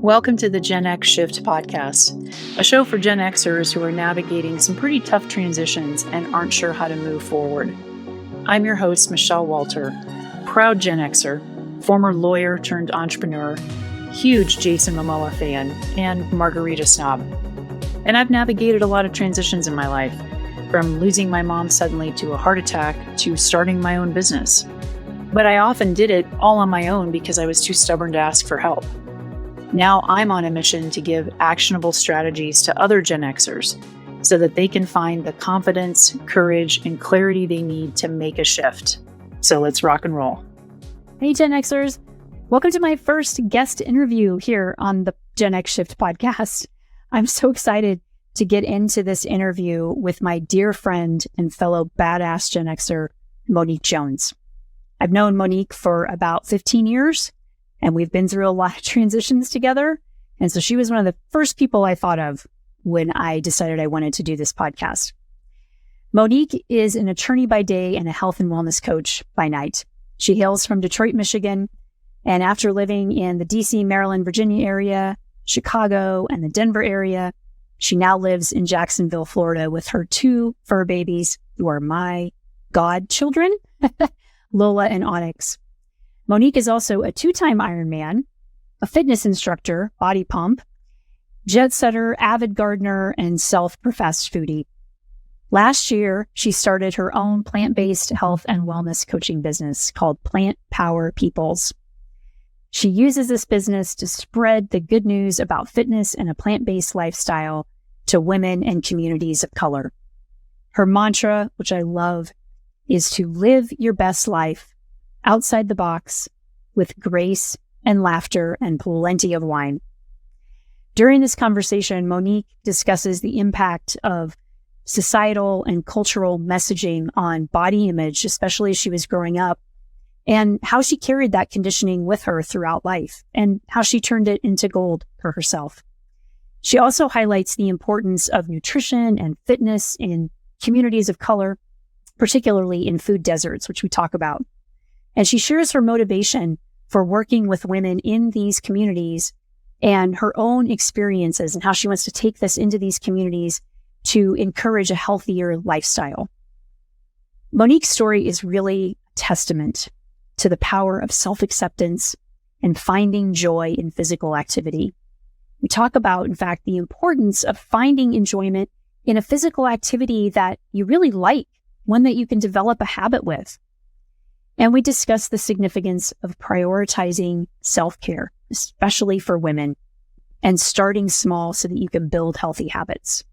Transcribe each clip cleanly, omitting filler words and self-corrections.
Welcome to the Gen X Shift podcast, a show for Gen Xers who are navigating some pretty tough transitions and aren't sure how to move forward. I'm your host, Michelle Walter, proud Gen Xer, former lawyer turned entrepreneur, huge Jason Momoa fan, and margarita snob. And I've navigated a lot of transitions in my life, from losing my mom suddenly to a heart attack to starting my own business. But I often did it all on my own because I was too stubborn to ask for help. Now I'm on a mission to give actionable strategies to other Gen Xers so that they can find the confidence, courage, and clarity they need to make a shift. So let's rock and roll. Hey, Gen Xers. Welcome to my first guest interview here on the Gen X Shift podcast. I'm so excited to get into this interview with my dear friend and fellow badass Gen Xer, Monique Jones. I've known Monique for about 15 years. And we've been through a lot of transitions together. And so she was one of the first people I thought of when I decided I wanted to do this podcast. Monique is an attorney by day and a health and wellness coach by night. She hails from Detroit, Michigan. And after living in the DC, Maryland, Virginia area, Chicago, and the Denver area, she now lives in Jacksonville, Florida with her two fur babies who are my godchildren, Lola and Onyx. Monique is also a two-time Ironman, a fitness instructor, body pump, jet setter, avid gardener, and self-professed foodie. Last year, she started her own plant-based health and wellness coaching business called Plant Power Peoples. She uses this business to spread the good news about fitness and a plant-based lifestyle to women and communities of color. Her mantra, which I love, is to live your best life outside the box with grace and laughter and plenty of wine. During this conversation, Monique discusses the impact of societal and cultural messaging on body image, especially as she was growing up, and how she carried that conditioning with her throughout life and how she turned it into gold for herself. She also highlights the importance of nutrition and fitness in communities of color, particularly in food deserts, which we talk about. And she shares her motivation for working with women in these communities and her own experiences and how she wants to take this into these communities to encourage a healthier lifestyle. Monique's story is really a testament to the power of self-acceptance and finding joy in physical activity. We talk about, in fact, the importance of finding enjoyment in a physical activity that you really like, one that you can develop a habit with. And we discuss the significance of prioritizing self-care, especially for women, and starting small so that you can build healthy habits.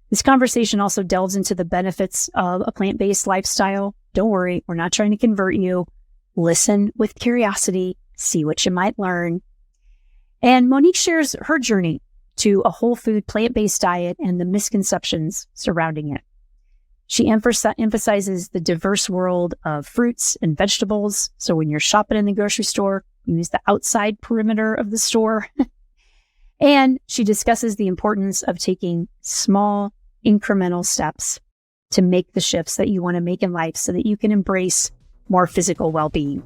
This conversation also delves into the benefits of a plant-based lifestyle. Don't worry, we're not trying to convert you. Listen with curiosity, see what you might learn. And Monique shares her journey to a whole food plant-based diet and the misconceptions surrounding it. She emphasizes the diverse world of fruits and vegetables. So when you're shopping in the grocery store, use the outside perimeter of the store. And she discusses the importance of taking small, incremental steps to make the shifts that you want to make in life so that you can embrace more physical well-being.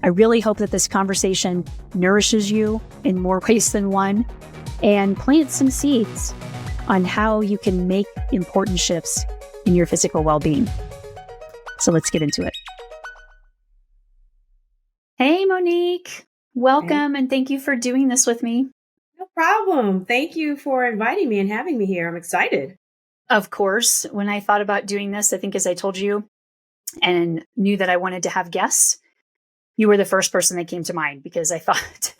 I really hope that this conversation nourishes you in more ways than one and plants some seeds on how you can make important shifts in your physical well-being. So let's get into it. Hey, Monique. Welcome, and thank you for doing this with me. No problem. Thank you for inviting me and having me here. I'm excited. Of course, when I thought about doing this, I think as I told you, and knew that I wanted to have guests, you were the first person that came to mind because I thought,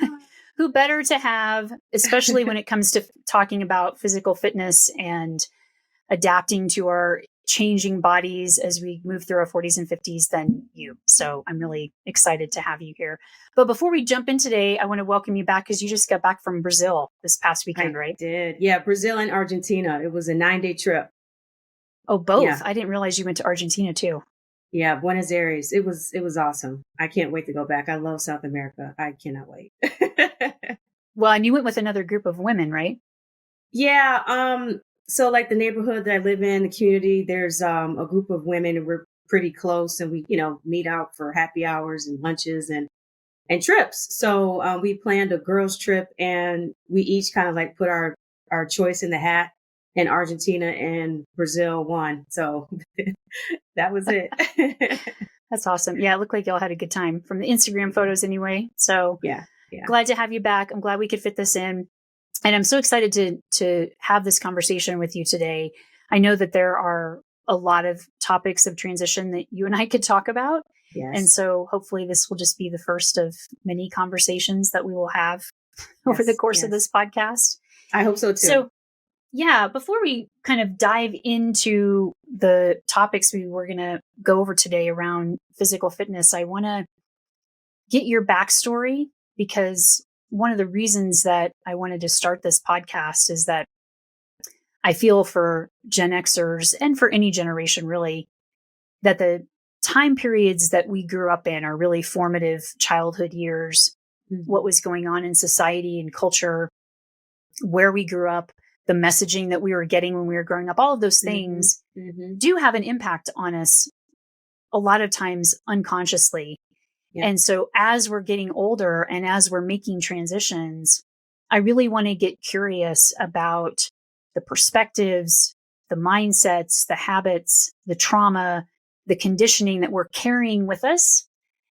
who better to have, especially when it comes to talking about physical fitness and adapting to our changing bodies as we move through our 40s and 50s than you. So I'm really excited to have you here. But before we jump in today, I want to welcome you back because you just got back from Brazil this past weekend, right? I did. Yeah, Brazil and Argentina. It was a 9-day trip. Oh, both? Yeah. I didn't realize you went to Argentina too. Yeah, Buenos Aires. It was awesome. I can't wait to go back. I love South America. I cannot wait. Well, and you went with another group of women, right? Yeah. So like the neighborhood that I live in, the community, there's a group of women and we're pretty close and we, meet out for happy hours and lunches. And and trips. So we planned a girls trip, and we each kind of like put our choice in the hat, and Argentina and Brazil won. So that was it. That's awesome. Yeah, it looked like y'all had a good time from the Instagram photos anyway. So Yeah. glad to have you back. I'm glad we could fit this in. And I'm so excited to have this conversation with you today. I know that there are a lot of topics of transition that you and I could talk about. Yes. And so hopefully this will just be the first of many conversations that we will have over the course of this podcast. I hope so too. So yeah, before we kind of dive into the topics we were going to go over today around physical fitness, I want to get your backstory, because one of the reasons that I wanted to start this podcast is that I feel for Gen Xers and for any generation really, that the time periods that we grew up in are really formative childhood years, what was going on in society and culture, where we grew up, the messaging that we were getting when we were growing up, all of those things do have an impact on us a lot of times unconsciously. Yeah. And so as we're getting older and as we're making transitions, I really want to get curious about the perspectives, the mindsets, the habits, the trauma, the conditioning that we're carrying with us,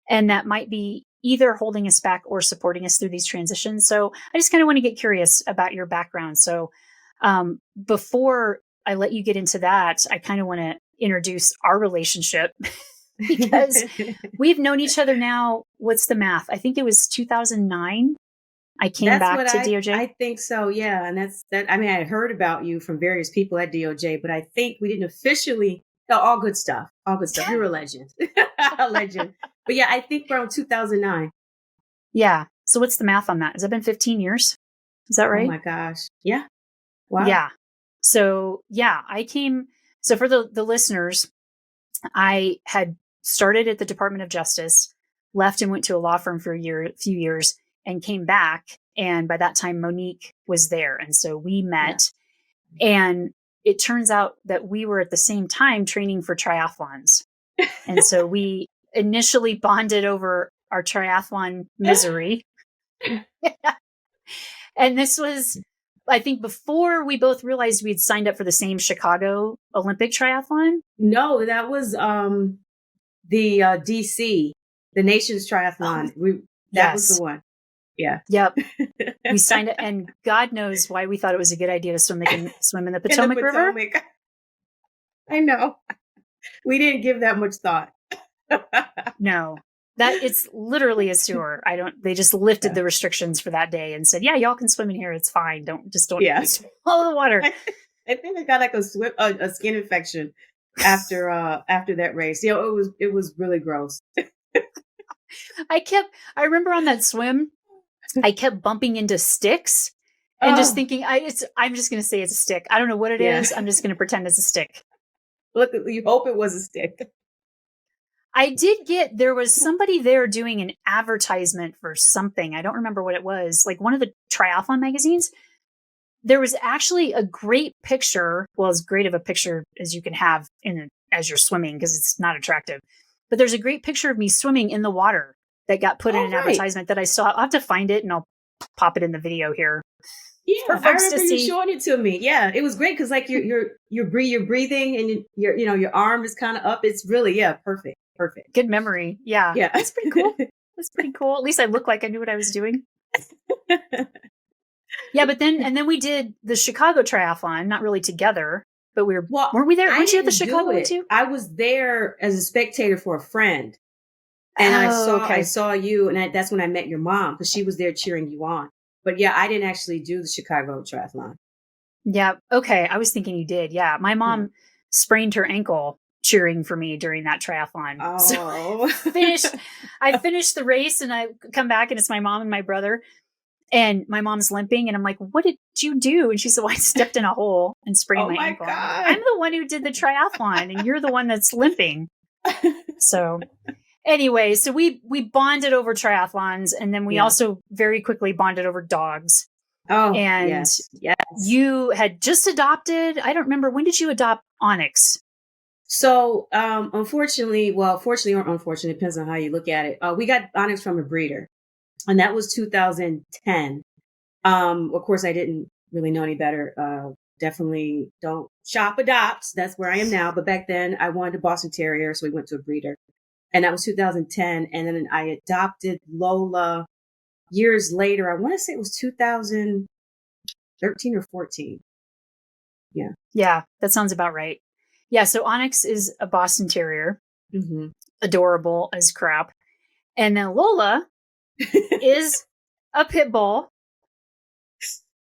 and that might be either holding us back or supporting us through these transitions. So I just kind of want to get curious about your background. So before I let you get into that, I kind of want to introduce our relationship because we've known each other now. What's the math? I think it was 2009. I came back to DOJ. I think so. Yeah. And I mean, I had heard about you from various people at DOJ, but I think we didn't officially. No, all good stuff. All good stuff. You're a legend. A legend. But yeah, I think around 2009. Yeah. So what's the math on that? Has that been 15 years? Is that right? Oh my gosh. Yeah. Wow. Yeah. So yeah, so for the listeners, I had started at the Department of Justice, left and went to a law firm for a few years, and came back. And by that time, Monique was there. And so we met, and it turns out that we were at the same time training for triathlons. And so we initially bonded over our triathlon misery. And this was, I think, before we both realized we'd signed up for the same Chicago Olympic triathlon. No, that was the DC, the Nations Triathlon. That was the one. Yeah. Yep. We signed it, and God knows why we thought it was a good idea to swim in the Potomac River. I know. We didn't give that much thought. No. That it's literally a sewer. They just lifted the restrictions for that day and said, yeah, y'all can swim in here. It's fine. Don't follow the water. I think I got like a skin infection after that race. You know, it was really gross. I remember on that swim, I kept bumping into sticks and just thinking, I'm just going to say it's a stick. I don't know what it is. I'm just going to pretend it's a stick. Look, you hope it was a stick. There was somebody there doing an advertisement for something. I don't remember what it was, like one of the triathlon magazines. There was actually a great picture. Well, as great of a picture as you can have as you're swimming, because it's not attractive. But there's a great picture of me swimming in the water that got put in an advertisement that I'll have to find it, and I'll pop it in the video here. Yeah, I remember you showing it to me. Yeah, it was great because like you're breathing and your arm is kind of up. It's really perfect. Good memory. Yeah, that's pretty cool. That's pretty cool. At least I looked like I knew what I was doing. Yeah, but then we did the Chicago Triathlon, not really together, but weren't we there? Weren't you at the Chicago one too? I was there as a spectator for a friend. And I saw you, and that's when I met your mom, because she was there cheering you on. But yeah, I didn't actually do the Chicago Triathlon. Yeah. Okay. I was thinking you did. Yeah. My mom sprained her ankle cheering for me during that triathlon. Oh. So I finished the race, and I come back, and it's my mom and my brother, and my mom's limping, and I'm like, what did you do? And she said, well, I stepped in a hole and sprained my ankle. God. I'm the one who did the triathlon, and you're the one that's limping. So anyway, so we bonded over triathlons, and then we also very quickly bonded over dogs. Oh, and yes. You had just adopted, I don't remember, when did you adopt Onyx? So, fortunately or unfortunately, depends on how you look at it. We got Onyx from a breeder. And that was 2010. Of course, I didn't really know any better. Definitely don't shop, adopt. That's where I am now. But back then, I wanted a Boston Terrier, so we went to a breeder. And that was 2010. And then I adopted Lola years later. I want to say it was 2013 or 14. Yeah. Yeah, that sounds about right. Yeah, so Onyx is a Boston Terrier, Mm-hmm. adorable as crap. And then Lola is a pit bull.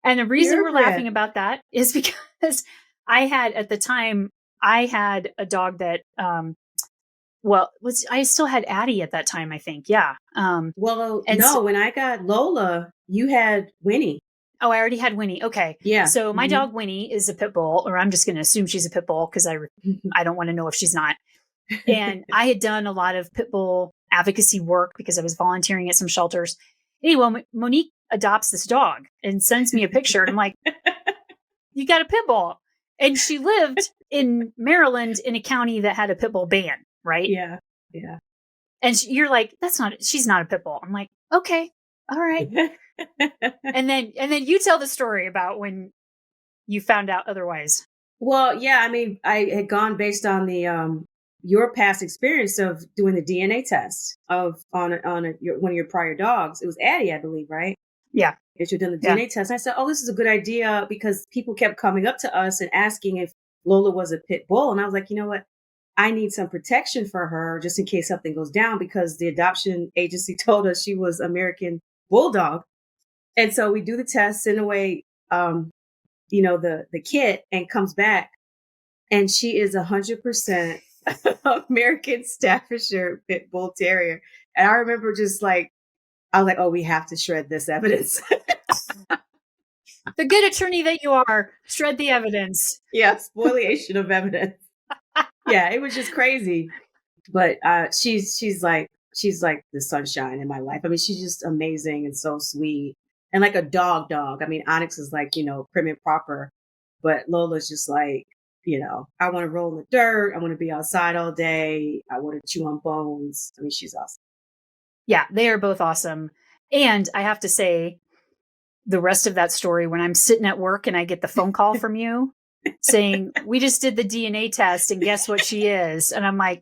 And the reason we're laughing about that is because at the time, I had a dog that, I still had Addie at that time, I think. Yeah. When I got Lola, you had Winnie. Oh, I already had Winnie. Okay. Yeah. So my dog Winnie is a pit bull, or I'm just going to assume she's a pit bull because I don't want to know if she's not. And I had done a lot of pit bull advocacy work because I was volunteering at some shelters. Anyway, Monique adopts this dog and sends me a picture. And I'm like, you got a pit bull. And she lived in Maryland in a county that had a pit bull ban, right? Yeah. Yeah. And you're like, she's not a pit bull. I'm like, okay, all right. and then you tell the story about when you found out otherwise. Well, yeah, I mean, I had gone based on the your past experience of doing the DNA test on one of your prior dogs. It was Addie, I believe, right? Yeah. That you'd done the DNA test. And I said, oh, this is a good idea because people kept coming up to us and asking if Lola was a pit bull. And I was like, you know what? I need some protection for her just in case something goes down because the adoption agency told us she was American Bulldog. And so we do the test, send away, the kit and comes back. And she is 100% American Staffordshire Pit Bull Terrier. And I remember I was like, oh, we have to shred this evidence. The good attorney that you are, shred the evidence. Yeah, spoliation of evidence. Yeah, it was just crazy. But she's like the sunshine in my life. I mean, she's just amazing and so sweet. And like a dog. I mean, Onyx is like, prim and proper. But Lola's just like, I want to roll in the dirt. I want to be outside all day. I want to chew on bones. I mean, she's awesome. Yeah, they are both awesome. And I have to say, the rest of that story, when I'm sitting at work and I get the phone call from you saying, we just did the DNA test and guess what she is? And I'm like,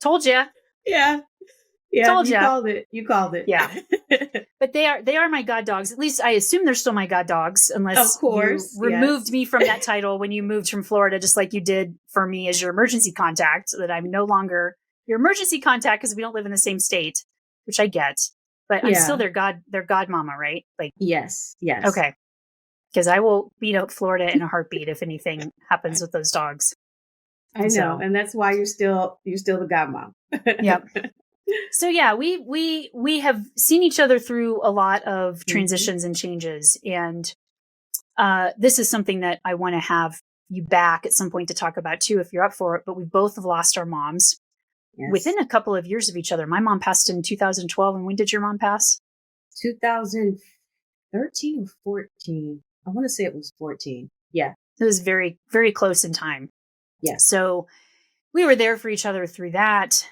told you. Yeah. Yeah. Told you called it. Yeah. But they are my god dogs. At least I assume they're still my god dogs, unless of course, you removed me from that title when you moved from Florida, just like you did for me as your emergency contact, so that I'm no longer your emergency contact because we don't live in the same state, which I get. But I'm still their godmama, right? Like, yes. Okay. Because I will beat out Florida in a heartbeat if anything happens with those dogs. I know, and that's why you're still the godmom. Yep. So yeah, we have seen each other through a lot of transitions and changes, and this is something that I want to have you back at some point to talk about too, if you're up for it. But we both have lost our moms within a couple of years of each other. My mom passed in 2012, and when did your mom pass? 2013 or 14. I want to say it was 14. Yeah, it was very, very close in time. Yeah. So we were there for each other through that.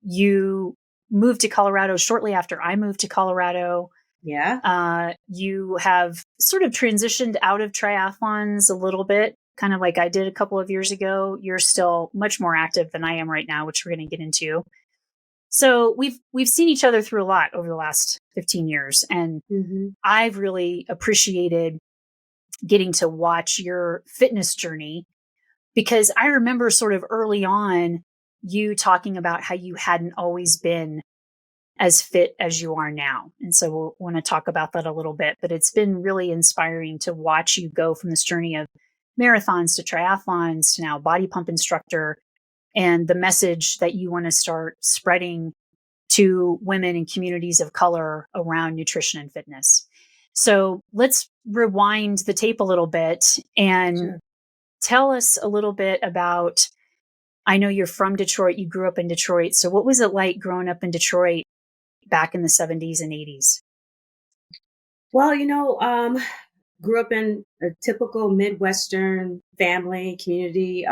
You moved to Colorado shortly after I moved to Colorado. Yeah. You have sort of transitioned out of triathlons a little bit, kind of like I did a couple of years ago. You're still much more active than I am right now, which we're going to get into. So we've seen each other through a lot over the last 15 years. And I've really appreciated getting to watch your fitness journey, because I remember sort of early on you talking about how you hadn't always been as fit as you are now. And so we'll want to talk about that a little bit, but it's been really inspiring to watch you go from this journey of marathons to triathlons to now body pump instructor, and the message that you want to start spreading to women and communities of color around nutrition and fitness. So let's rewind the tape a little bit and tell us a little bit about, I know you're from Detroit, you grew up in Detroit. So what was it like growing up in Detroit back in the 70s and 80s? Well, grew up in a typical Midwestern family community.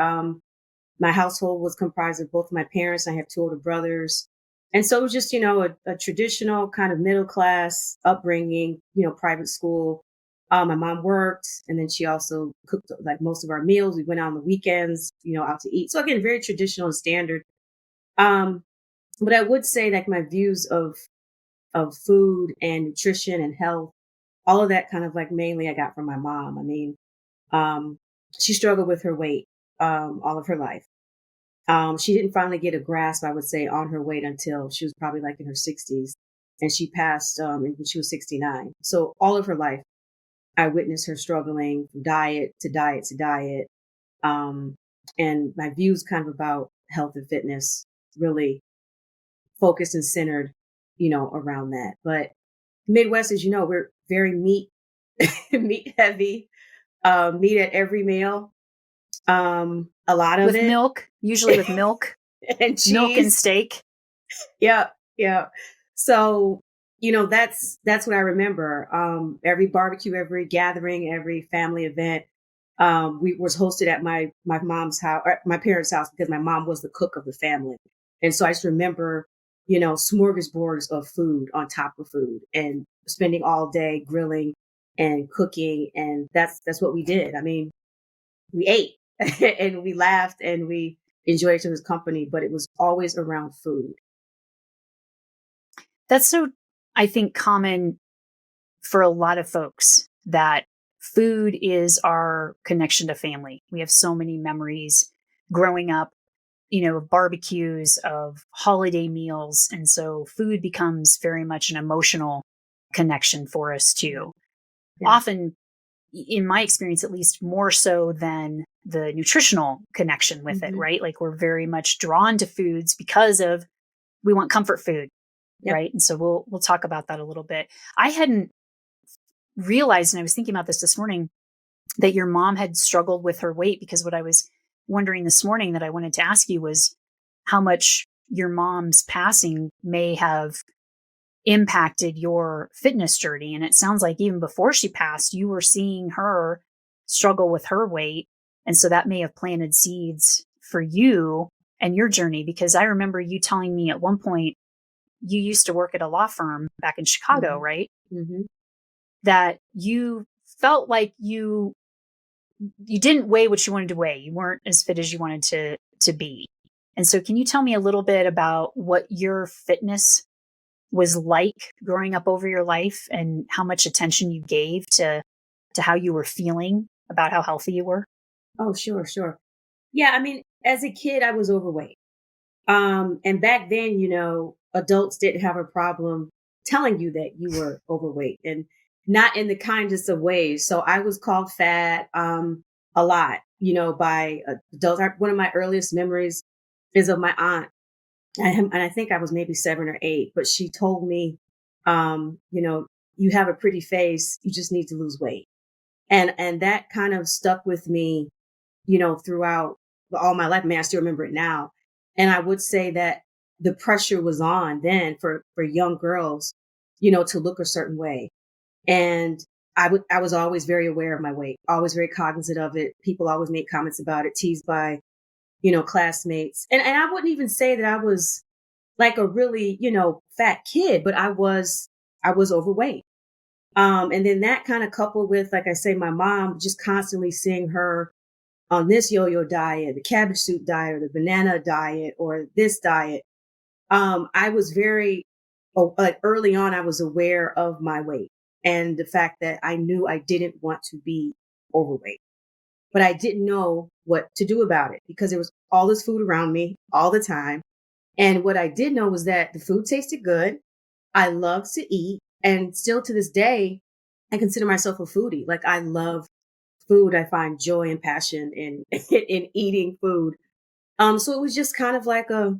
My household was comprised of both my parents. I have two older brothers. And so it was just, a traditional kind of middle class upbringing, private school. My mom worked, and then she also cooked like most of our meals. We went out on the weekends, out to eat. So again, very traditional and standard. Um, but I would say that my views of food and nutrition and health, all of that kind of like mainly I got from my mom. I mean, um, she struggled with her weight all of her life. She didn't finally get a grasp, I would say, on her weight until she was probably like in her 60s, and she passed when she was 69. So all of her life, I witnessed her struggling from diet to diet to diet. Um, and my views kind of about health and fitness really focused and centered, around that. But Midwest, as you know, we're very meat heavy, meat at every meal. A lot of With it. milk, usually with milk, And cheese. milk and steak. Yeah, yeah. So, that's what I remember. Every barbecue, every gathering, every family event, we was hosted at my mom's house, or my parents' house, because my mom was the cook of the family. And so I just remember, smorgasbords of food on top of food, and spending all day grilling and cooking, and that's what we did. I mean, we ate and we laughed and we enjoyed each other's company, but it was always around food. That's so, I think, common for a lot of folks, that food is our connection to family. We have so many memories growing up, of barbecues, of holiday meals. And so food becomes very much an emotional connection for us too. Yeah. Often, in my experience, at least, more so than the nutritional connection with it, right? Like, we're very much drawn to foods because of, we want comfort food. Yep. Right. And so we'll talk about that a little bit. I hadn't realized, and I was thinking about this morning, that your mom had struggled with her weight, because what I was wondering this morning that I wanted to ask you was how much your mom's passing may have impacted your fitness journey. And it sounds like even before she passed, you were seeing her struggle with her weight. And so that may have planted seeds for you and your journey, because I remember you telling me at one point, you used to work at a law firm back in Chicago, right? Mm-hmm. That you felt like you didn't weigh what you wanted to weigh. You weren't as fit as you wanted to be. And so can you tell me a little bit about what your fitness was like growing up over your life, and how much attention you gave to how you were feeling about how healthy you were? Oh, sure, sure. Yeah, I mean, as a kid, I was overweight. And back then, adults didn't have a problem telling you that you were overweight, and not in the kindest of ways. So I was called fat, a lot, by adults. One of my earliest memories is of my aunt. And I think I was maybe 7 or 8, but she told me, you have a pretty face. You just need to lose weight. And that kind of stuck with me, throughout all my life. I mean, I still remember it now. And I would say that the pressure was on then for young girls, to look a certain way. And I was always very aware of my weight, always very cognizant of it. People always made comments about it, teased by, classmates. And I wouldn't even say that I was like a really, fat kid, but I was overweight. And then that kind of coupled with, like I say, my mom, just constantly seeing her on this yo-yo diet, the cabbage soup diet, or the banana diet, or this diet. I was very, like early on, I was aware of my weight and the fact that I knew I didn't want to be overweight, but I didn't know what to do about it, because there was all this food around me all the time. And what I did know was that the food tasted good. I love to eat. And still to this day, I consider myself a foodie. Like, I love food. I find joy and passion in in eating food. So it was just kind of like a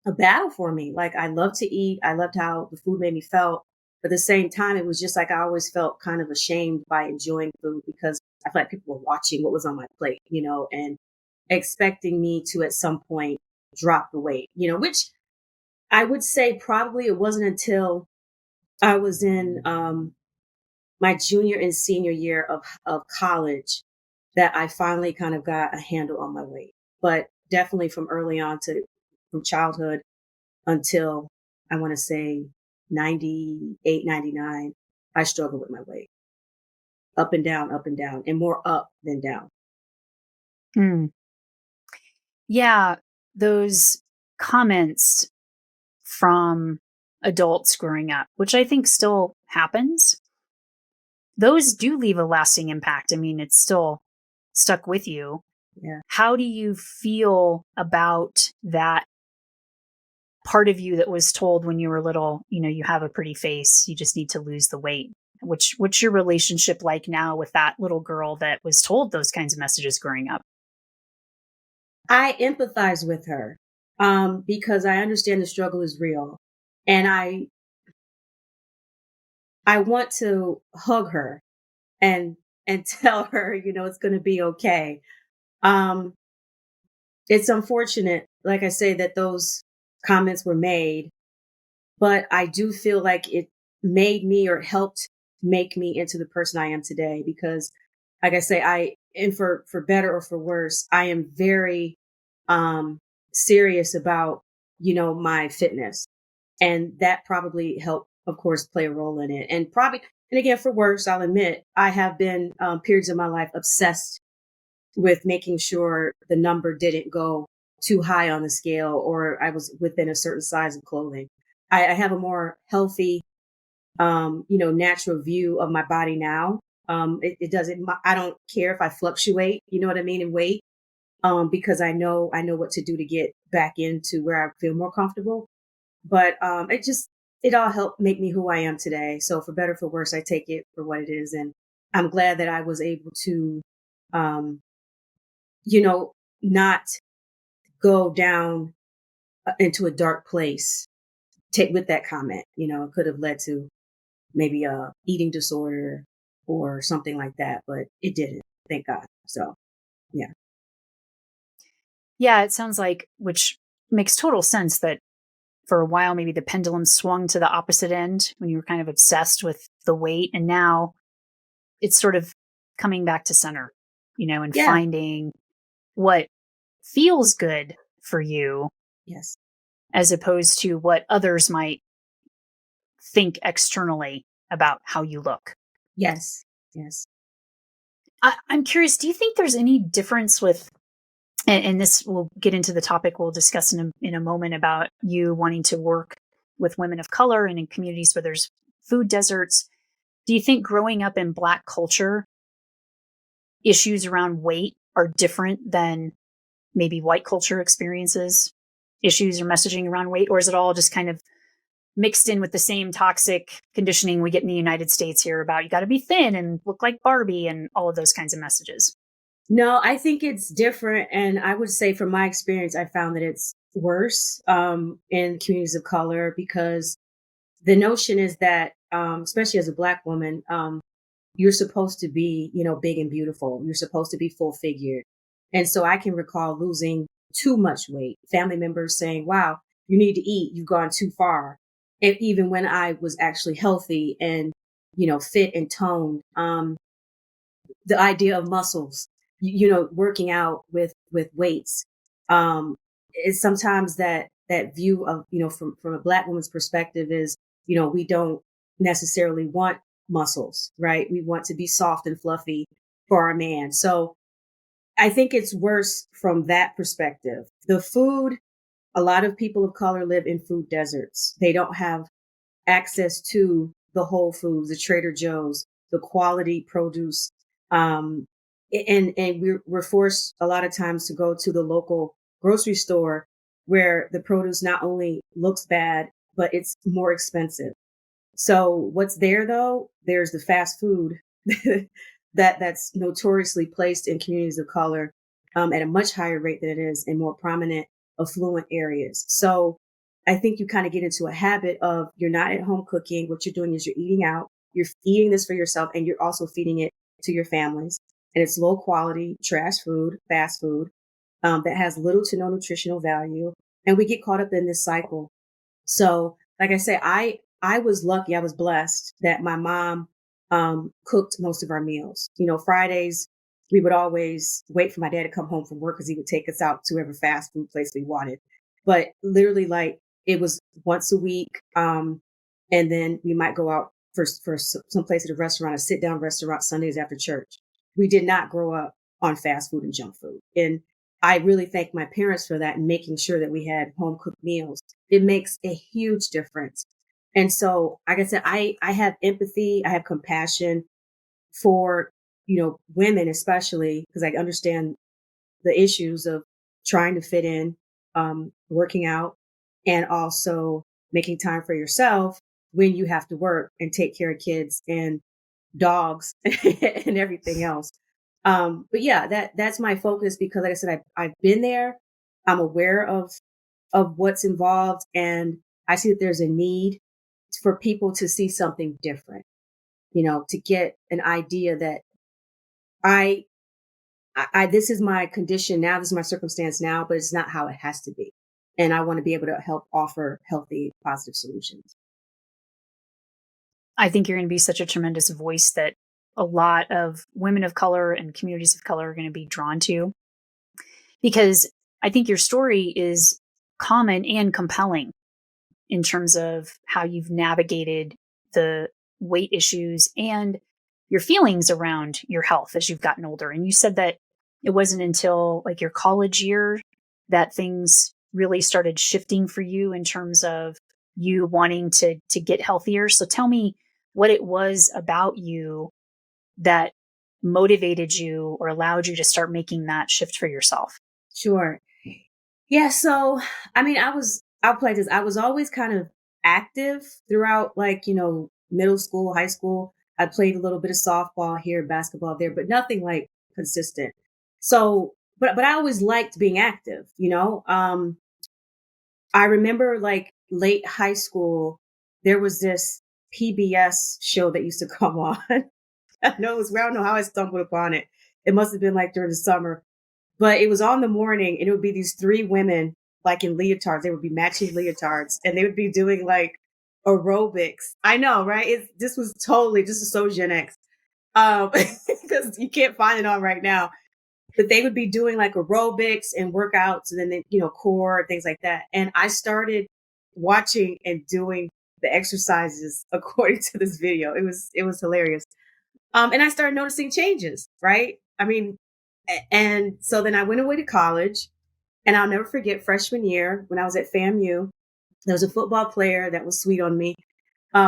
battle for me. Like, I loved to eat. I loved how the food made me felt. But at the same time, it was just like I always felt kind of ashamed by enjoying food, because I felt like people were watching what was on my plate, and expecting me to at some point drop the weight, which I would say probably it wasn't until I was in my junior and senior year of college that I finally kind of got a handle on my weight. But definitely from early on from childhood until I want to say 98, 99, I struggled with my weight. Up and down, and more up than down. Mm. Yeah, those comments from adults growing up, which I think still happens, those do leave a lasting impact. I mean, it's still stuck with you. Yeah. How do you feel about that part of you that was told when you were little, you have a pretty face, you just need to lose the weight? What's your relationship like now with that little girl that was told those kinds of messages growing up? I empathize with her because I understand the struggle is real. And I want to hug her and tell her, it's going to be okay. Um, it's unfortunate, like I say, that those comments were made, but I do feel like it made me or helped make me into the person I am today because, like I say, and for better or for worse, I am very serious about, my fitness. And that probably helped, of course, play a role in it. And again, for worse, I'll admit, I have been periods of my life obsessed with making sure the number didn't go too high on the scale or I was within a certain size of clothing. I have a more healthy, natural view of my body now. It doesn't, I don't care if I fluctuate, you know what I mean, in weight, because I know what to do to get back into where I feel more comfortable. But it all helped make me who I am today. So for better, for worse, I take it for what it is. And I'm glad that I was able to, um, not go down into a dark place with that comment. It could have led to maybe a eating disorder or something like that, but it didn't, thank God. So, yeah. Yeah, it sounds like, which makes total sense, that for a while, maybe the pendulum swung to the opposite end when you were kind of obsessed with the weight. And now it's sort of coming back to center, and Yeah. finding what feels good for you Yes. as opposed to what others might think externally about how you look. Yes. Yes. I'm curious, do you think there's any difference with, and this will get into the topic we'll discuss in a moment about you wanting to work with women of color and in communities where there's food deserts. Do you think growing up in Black culture, issues around weight are different than maybe white culture experiences, issues or messaging around weight? Or is it all just kind of mixed in with the same toxic conditioning we get in the United States here about you got to be thin and look like Barbie and all of those kinds of messages? No, I think it's different. And I would say from my experience, I found that it's worse in communities of color because the notion is that, especially as a Black woman, you're supposed to be, big and beautiful. You're supposed to be full figured. And so I can recall losing too much weight, family members saying, wow, you need to eat. You've gone too far. And even when I was actually healthy and, fit and toned, the idea of muscles, working out with weights, is sometimes that view of, from a Black woman's perspective is, we don't necessarily want muscles, right? We want to be soft and fluffy for our man. So I think it's worse from that perspective. The food, a lot of people of color live in food deserts. They don't have access to the Whole Foods, the Trader Joe's, the quality produce. Um, and we're forced a lot of times to go to the local grocery store where the produce not only looks bad, but it's more expensive. So what's there though? There's the fast food that's notoriously placed in communities of color at a much higher rate than it is in more prominent, affluent areas. So I think you kind of get into a habit of you're not at home cooking. What you're doing is you're eating out. You're eating this for yourself and you're also feeding it to your families. And it's low quality, trash food, fast food that has little to no nutritional value. And we get caught up in this cycle. So like I say, I was lucky. I was blessed that my mom cooked most of our meals. Fridays, we would always wait for my dad to come home from work because he would take us out to whatever fast food place we wanted. But literally like it was once a week. And then we might go out for some place at a restaurant, a sit down restaurant Sundays after church. We did not grow up on fast food and junk food. And I really thank my parents for that and making sure that we had home cooked meals. It makes a huge difference. And so, like I said, I have empathy. I have compassion for, women, especially because I understand the issues of trying to fit in, working out, and also making time for yourself when you have to work and take care of kids and dogs and everything else. But yeah, that's my focus because, like I said, I've been there. I'm aware of what's involved, and I see that there's a need for people to see something different. To get an idea that I this is my condition now, this is my circumstance now, but it's not how it has to be. And I want to be able to help offer healthy, positive solutions. I think you're going to be such a tremendous voice that a lot of women of color and communities of color are going to be drawn to, because I think your story is common and compelling in terms of how you've navigated the weight issues and your feelings around your health as you've gotten older. And you said that it wasn't until like your college year that things really started shifting for you in terms of you wanting to get healthier. So tell me what it was about you that motivated you or allowed you to start making that shift for yourself. Sure. Yeah. So, I mean, I'll play this. I was always kind of active throughout, like, middle school, high school. I played a little bit of softball here, basketball there, but nothing like consistent. So, but I always liked being active, I remember like late high school, there was this PBS show that used to come on. I don't know how I stumbled upon it. It must have been like during the summer, but it was on the morning and it would be these three women like in leotards. They would be matching leotards and they would be doing like aerobics. I know, right? This was so Gen X. Because you can't find it on right now, but they would be doing like aerobics and workouts and then, core, things like that. And I started watching and doing the exercises according to this video. It was hilarious. And I started noticing changes, right? I mean, and so then I went away to college, and I'll never forget freshman year when I was at FAMU, there was a football player that was sweet on me.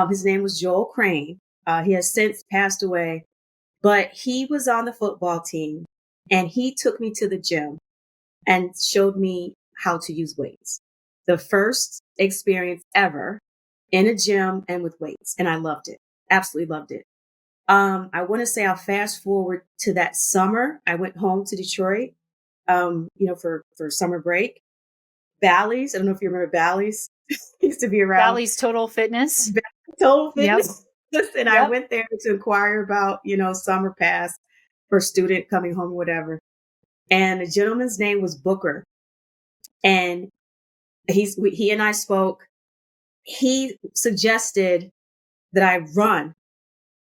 His name was Joel Crane. He has since passed away, but he was on the football team and he took me to the gym and showed me how to use weights. The first experience ever in a gym and with weights. And I loved it. Absolutely loved it. I want to say I'll fast forward to that summer. I went home to Detroit, for summer break. Bally's. I don't know if you remember Bally's. Used to be around. Bally's Total Fitness. Total Fitness. Yep. And Yep. I went there to inquire about, summer pass for student coming home, whatever. And the gentleman's name was Booker. And he and I spoke. He suggested that I run.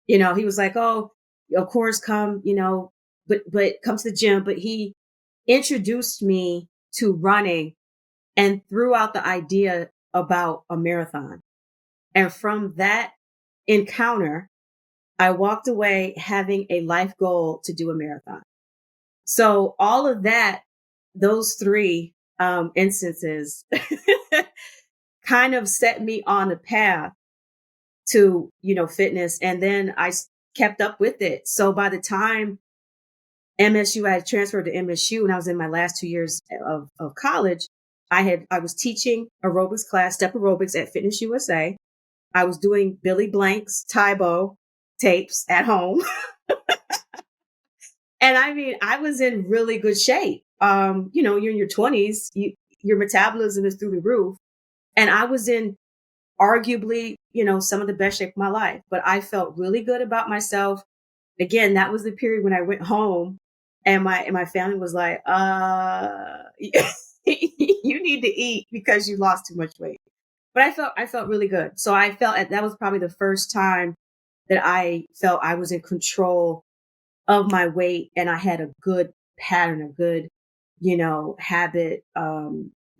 He was like, oh, of course, come, but come to the gym. But he introduced me to running and threw out the idea about a marathon. And from that encounter, I walked away having a life goal to do a marathon. So all of that, those three instances kind of set me on the path to, fitness. And then I kept up with it. So by the time MSU, I had transferred to MSU when I was in my last 2 years of college. I was teaching aerobics class, step aerobics at Fitness USA. I was doing Billy Blank's Tybo tapes at home. And I mean, I was in really good shape. You're in your 20s, your metabolism is through the roof. And I was in arguably, some of the best shape of my life, but I felt really good about myself. Again, that was the period when I went home and my family was like, you need to eat because you lost too much weight. But I felt really good. So I felt that was probably the first time that I felt I was in control of my weight and I had a good pattern, a good,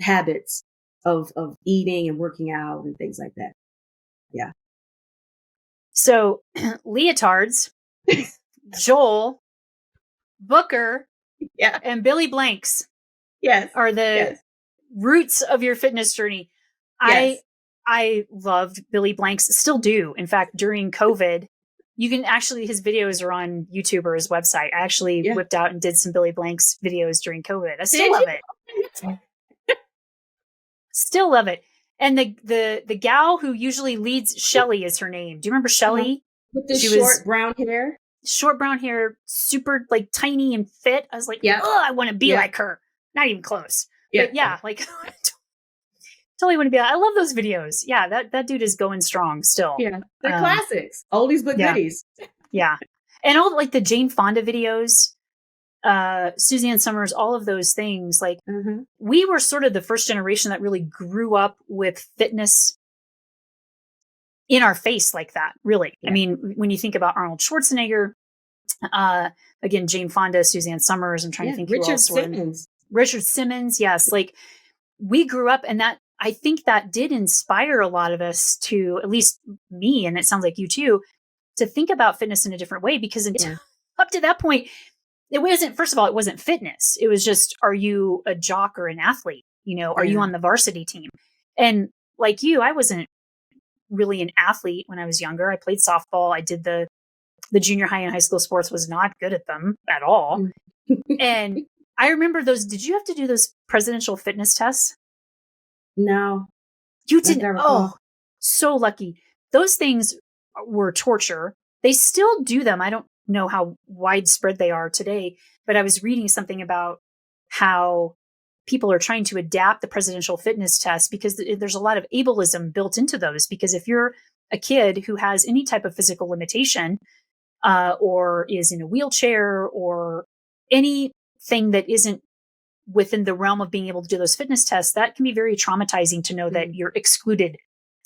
habits of eating and working out and things like that. Yeah. So leotards, Joel, Booker, Yeah. and Billy Blanks Yes. are the Yes. roots of your fitness journey. Yes. I loved Billy Blanks, still do. In fact, during COVID, you can actually, his videos are on YouTube or his website. I actually whipped out and did some Billy Blanks videos during COVID. I still love it. Still love it. And the gal who usually leads, Shelly is her name. Do you remember Shelly? With the short brown hair? Short brown hair, super like tiny and fit. I was like, oh, I want to be like her. Not even close. Yeah. But yeah, like totally want to be like, I love those videos. Yeah, that dude is going strong still. Yeah. They're classics. Oldies but goodies. Yeah. And all like the Jane Fonda videos, Suzanne Summers, all of those things, like we were sort of the first generation that really grew up with fitness in our face like that, really. Yeah. I mean, when you think about Arnold Schwarzenegger, again, Jane Fonda, Suzanne Summers, I'm trying to think who else. Richard Simmons. Yes. Like we grew up, and that, I think that did inspire a lot of us to, at least me, and it sounds like you too, to think about fitness in a different way, because up to that point, it wasn't, first of all, it wasn't fitness. It was just, are you a jock or an athlete? You know, are you on the varsity team? And like you, I wasn't really an athlete when I was younger. I played softball. I did the junior high and high school sports, was not good at them at all. And I remember those. Did you have to do those presidential fitness tests? No. You didn't? Oh, so lucky. Those things were torture. They still do them. I don't know how widespread they are today, but I was reading something about how people are trying to adapt the presidential fitness test, because there's a lot of ableism built into those. Because if you're a kid who has any type of physical limitation, or is in a wheelchair, or anything that isn't within the realm of being able to do those fitness tests, that can be very traumatizing to know that you're excluded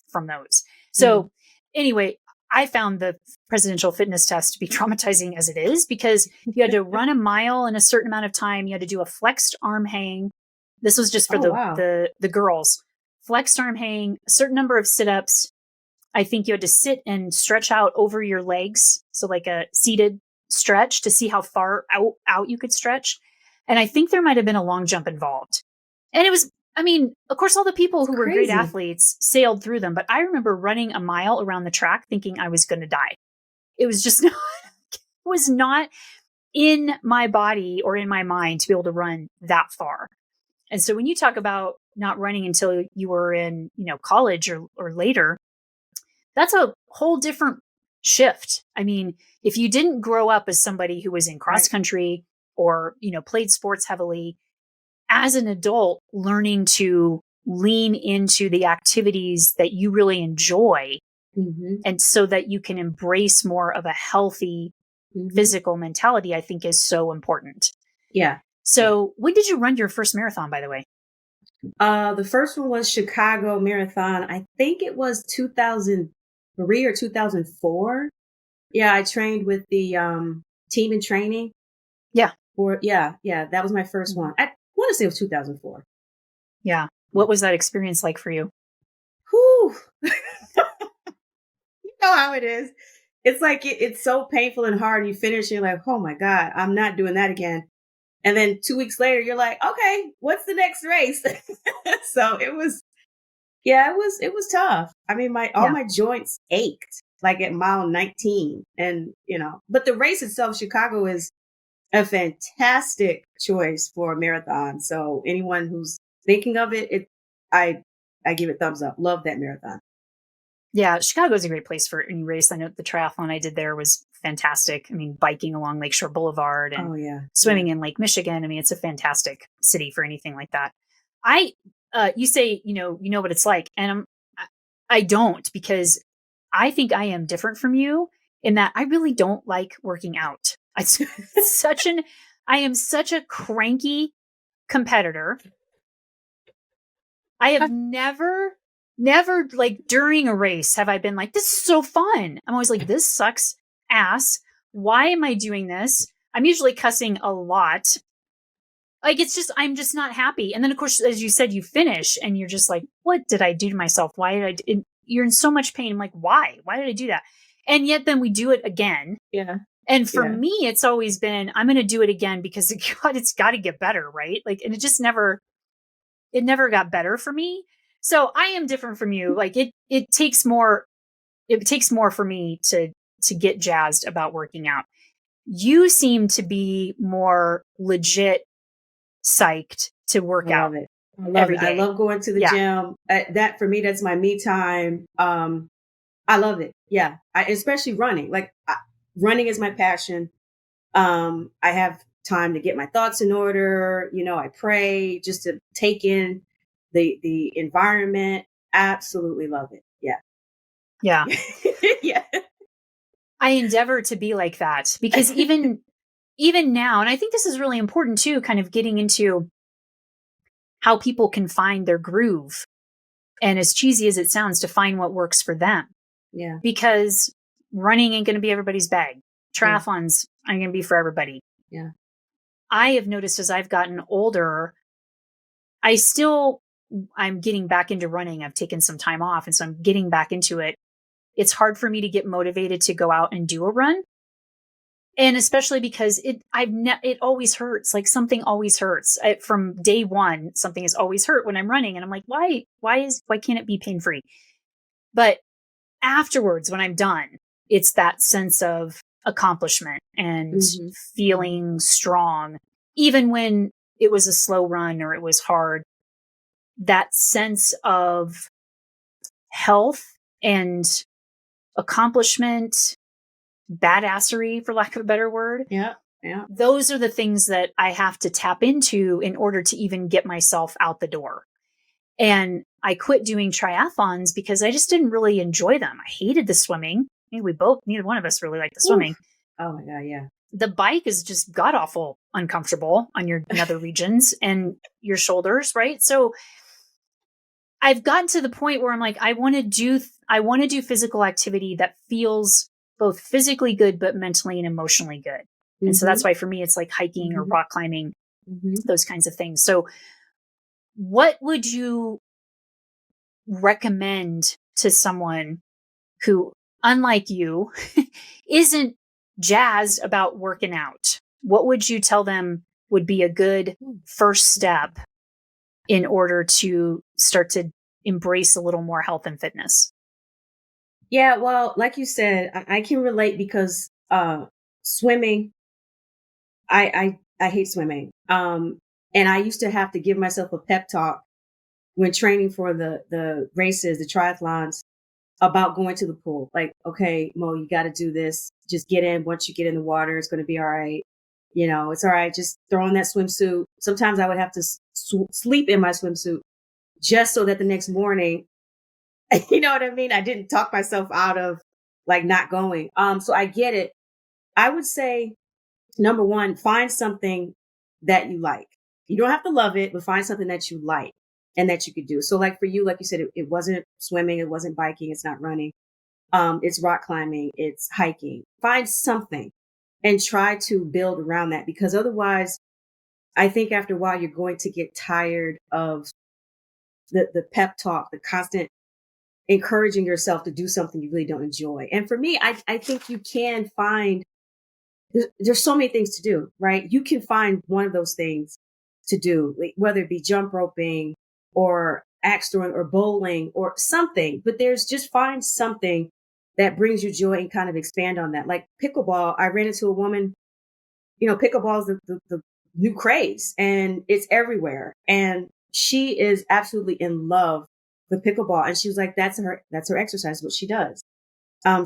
from those. So anyway, I found the presidential fitness test to be traumatizing as it is, because you had to run a mile in a certain amount of time. You had to do a flexed arm hang. This was just for the girls. Flexed arm hang, a certain number of sit-ups. I think you had to sit and stretch out over your legs. So like a seated stretch to see how far out you could stretch. And I think there might've been a long jump involved. And it was, I mean, of course, all the people who were great athletes sailed through them, but I remember running a mile around the track thinking I was going to die. It was just not, it was not in my body or in my mind to be able to run that far. And so when you talk about not running until you were in, college or later, that's a whole different shift. I mean, if you didn't grow up as somebody who was in cross country or, played sports heavily, as an adult, learning to lean into the activities that you really enjoy, and so that you can embrace more of a healthy physical mentality, I think is so important. Yeah. So when did you run your first marathon, by the way? The first one was Chicago Marathon. I think it was 2003 or 2004. Yeah, I trained with the team in training. Yeah. That was my first one. I want to say it was 2004. Yeah. What was that experience like for you? Whew. You know how it is. It's like, it's so painful and hard. You finish and you're like, oh my God, I'm not doing that again. And then 2 weeks later, you're like, okay, what's the next race? So it was tough. I mean, all my joints ached like at mile 19, and, but the race itself, Chicago, is a fantastic choice for a marathon. So anyone who's thinking of it, I give it thumbs up. Love that marathon. Yeah, Chicago is a great place for any race. I know the triathlon I did there was fantastic. I mean, biking along Lakeshore Boulevard and swimming in Lake Michigan. I mean, it's a fantastic city for anything like that. You say, you know what it's like. And I don't, because I think I am different from you in that I really don't like working out. I am such a cranky competitor. I have never like during a race have I been like, this is so fun. I'm always like, this sucks ass. Why am I doing this? I'm usually cussing a lot. Like, I'm just not happy. And then, of course, as you said, you finish and you're just like, what did I do to myself? Why did you're in so much pain. I'm like, why? Why did I do that? And yet then we do it again. Yeah. And for me, it's always been, I'm going to do it again because God, it's got to get better. Right. Like, and it never got better for me. So I am different from you. Like it takes more for me to get jazzed about working out. You seem to be more legit psyched to work out. I love it. I love going to the gym. That for me, that's my me time. I love it. Yeah. Especially running. Like running is my passion. I have time to get my thoughts in order. I pray just to take in the environment. Absolutely love it. Yeah. Yeah. Yeah. I endeavor to be like that because even now, and I think this is really important too, kind of getting into how people can find their groove. And as cheesy as it sounds, to find what works for them. Yeah. Because running ain't going to be everybody's bag. Triathlons aren't going to be for everybody. Yeah. I have noticed as I've gotten older, I'm getting back into running. I've taken some time off. And so I'm getting back into it. It's hard for me to get motivated to go out and do a run. And especially because it always hurts. Like something always hurts. From day one, something has always hurt when I'm running. And I'm like, why can't it be pain-free? But afterwards, when I'm done, it's that sense of accomplishment and feeling strong. Even when it was a slow run or it was hard, that sense of health and accomplishment, badassery, for lack of a better word. Yeah. Yeah. Those are the things that I have to tap into in order to even get myself out the door. And I quit doing triathlons because I just didn't really enjoy them. I hated the swimming. I think neither one of us really liked the swimming. Oh my God. Yeah. The bike is just god awful uncomfortable on your nether regions and your shoulders. Right. So I've gotten to the point where I'm like, I want to do physical activity that feels both physically good, but mentally and emotionally good. And so that's why for me, it's like hiking or rock climbing, those kinds of things. So what would you recommend to someone who, unlike you, isn't jazzed about working out? What would you tell them would be a good first step in order to start to embrace a little more health and fitness? Yeah, well, like you said, I can relate because swimming, I hate swimming. And I used to have to give myself a pep talk when training for the races, the triathlons, about going to the pool. Like, okay, Mo, you got to do this. Just get in. Once you get in the water, it's going to be all right. It's all right. Just throw on that swimsuit. Sometimes I would have to sleep in my swimsuit just so that the next morning, you know what I mean? I didn't talk myself out of like not going. So I get it. I would say, number one, find something that you like. You don't have to love it, but find something that you like and that you could do. So like for you, like you said, it wasn't swimming. It wasn't biking. It's not running. It's rock climbing. It's hiking. Find something and try to build around that, because otherwise I think after a while you're going to get tired of the pep talk, the constant encouraging yourself to do something you really don't enjoy. And for me, I think you can find, there's so many things to do, right? You can find one of those things to do, whether it be jump roping or axe throwing or bowling or something, but just find something that brings you joy and kind of expand on that. Like pickleball, I ran into a woman, pickleball is the new craze and it's everywhere. And she is absolutely in love with pickleball. And she was like, that's her exercise, what she does.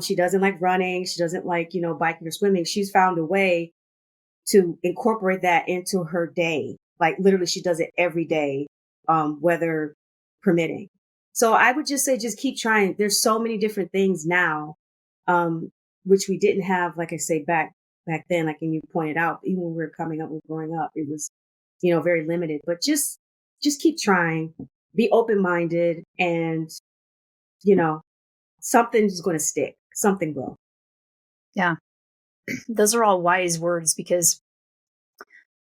She doesn't like running. She doesn't like, biking or swimming. She's found a way to incorporate that into her day. Like literally she does it every day, weather permitting. So I would just say, just keep trying. There's so many different things now, which we didn't have, like I say, back then, like you pointed out, even when we were growing up, it was, very limited, but just keep trying, be open-minded, and, something's going to stick. Something will. Yeah. Those are all wise words, because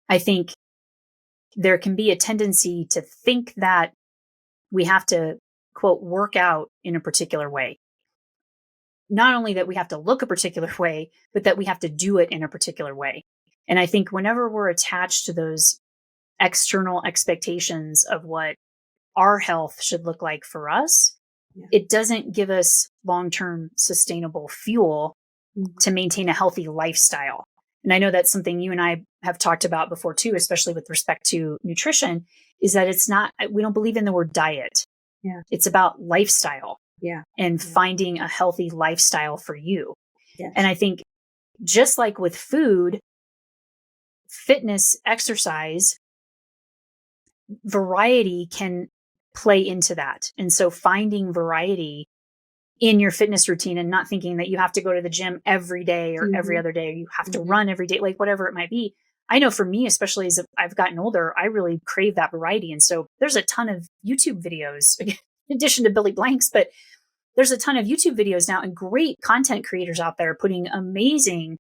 I think there can be a tendency to think that we have to, quote, work out in a particular way. Not only that we have to look a particular way, but that we have to do it in a particular way. And I think whenever we're attached to those external expectations of what our health should look like for us, it doesn't give us long-term sustainable fuel to maintain a healthy lifestyle. And I know that's something you and I have talked about before too, especially with respect to nutrition, is that we don't believe in the word diet. Yeah. It's about lifestyle. Yeah. And finding a healthy lifestyle for you. Yes. And I think just like with food, fitness, exercise, variety can play into that. And so finding variety in your fitness routine and not thinking that you have to go to the gym every day or every other day, or you have to run every day, like whatever it might be. I know for me, especially as I've gotten older, I really crave that variety. And so there's a ton of YouTube videos, in addition to Billy Blanks, but there's a ton of YouTube videos now and great content creators out there putting amazing,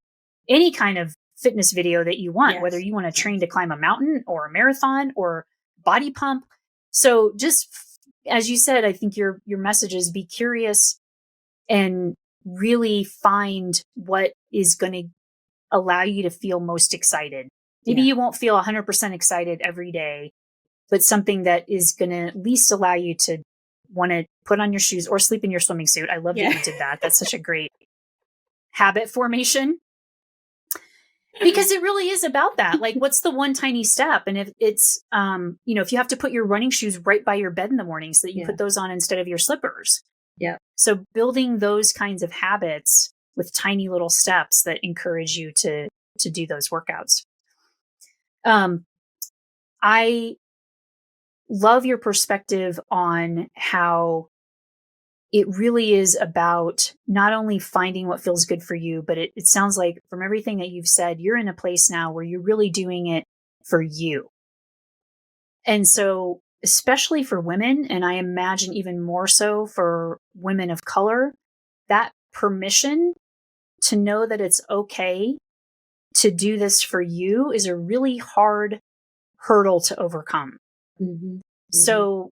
any kind of fitness video that you want, whether you want to train to climb a mountain or a marathon or body pump. So just as you said, I think your message is be curious and really find what is going to allow you to feel most excited. Maybe you won't feel 100% excited every day, but something that is going to at least allow you to want to put on your shoes or sleep in your swimming suit. I love that you did that. That's such a great habit formation, because it really is about that. Like, what's the one tiny step? And if it's, if you have to put your running shoes right by your bed in the morning so that you put those on instead of your slippers. Yeah. So building those kinds of habits with tiny little steps that encourage you to do those workouts. I love your perspective on how it really is about not only finding what feels good for you, but it sounds like from everything that you've said, you're in a place now where you're really doing it for you. And so, especially for women, and I imagine even more so for women of color, that permission to know that it's okay to do this for you is a really hard hurdle to overcome. So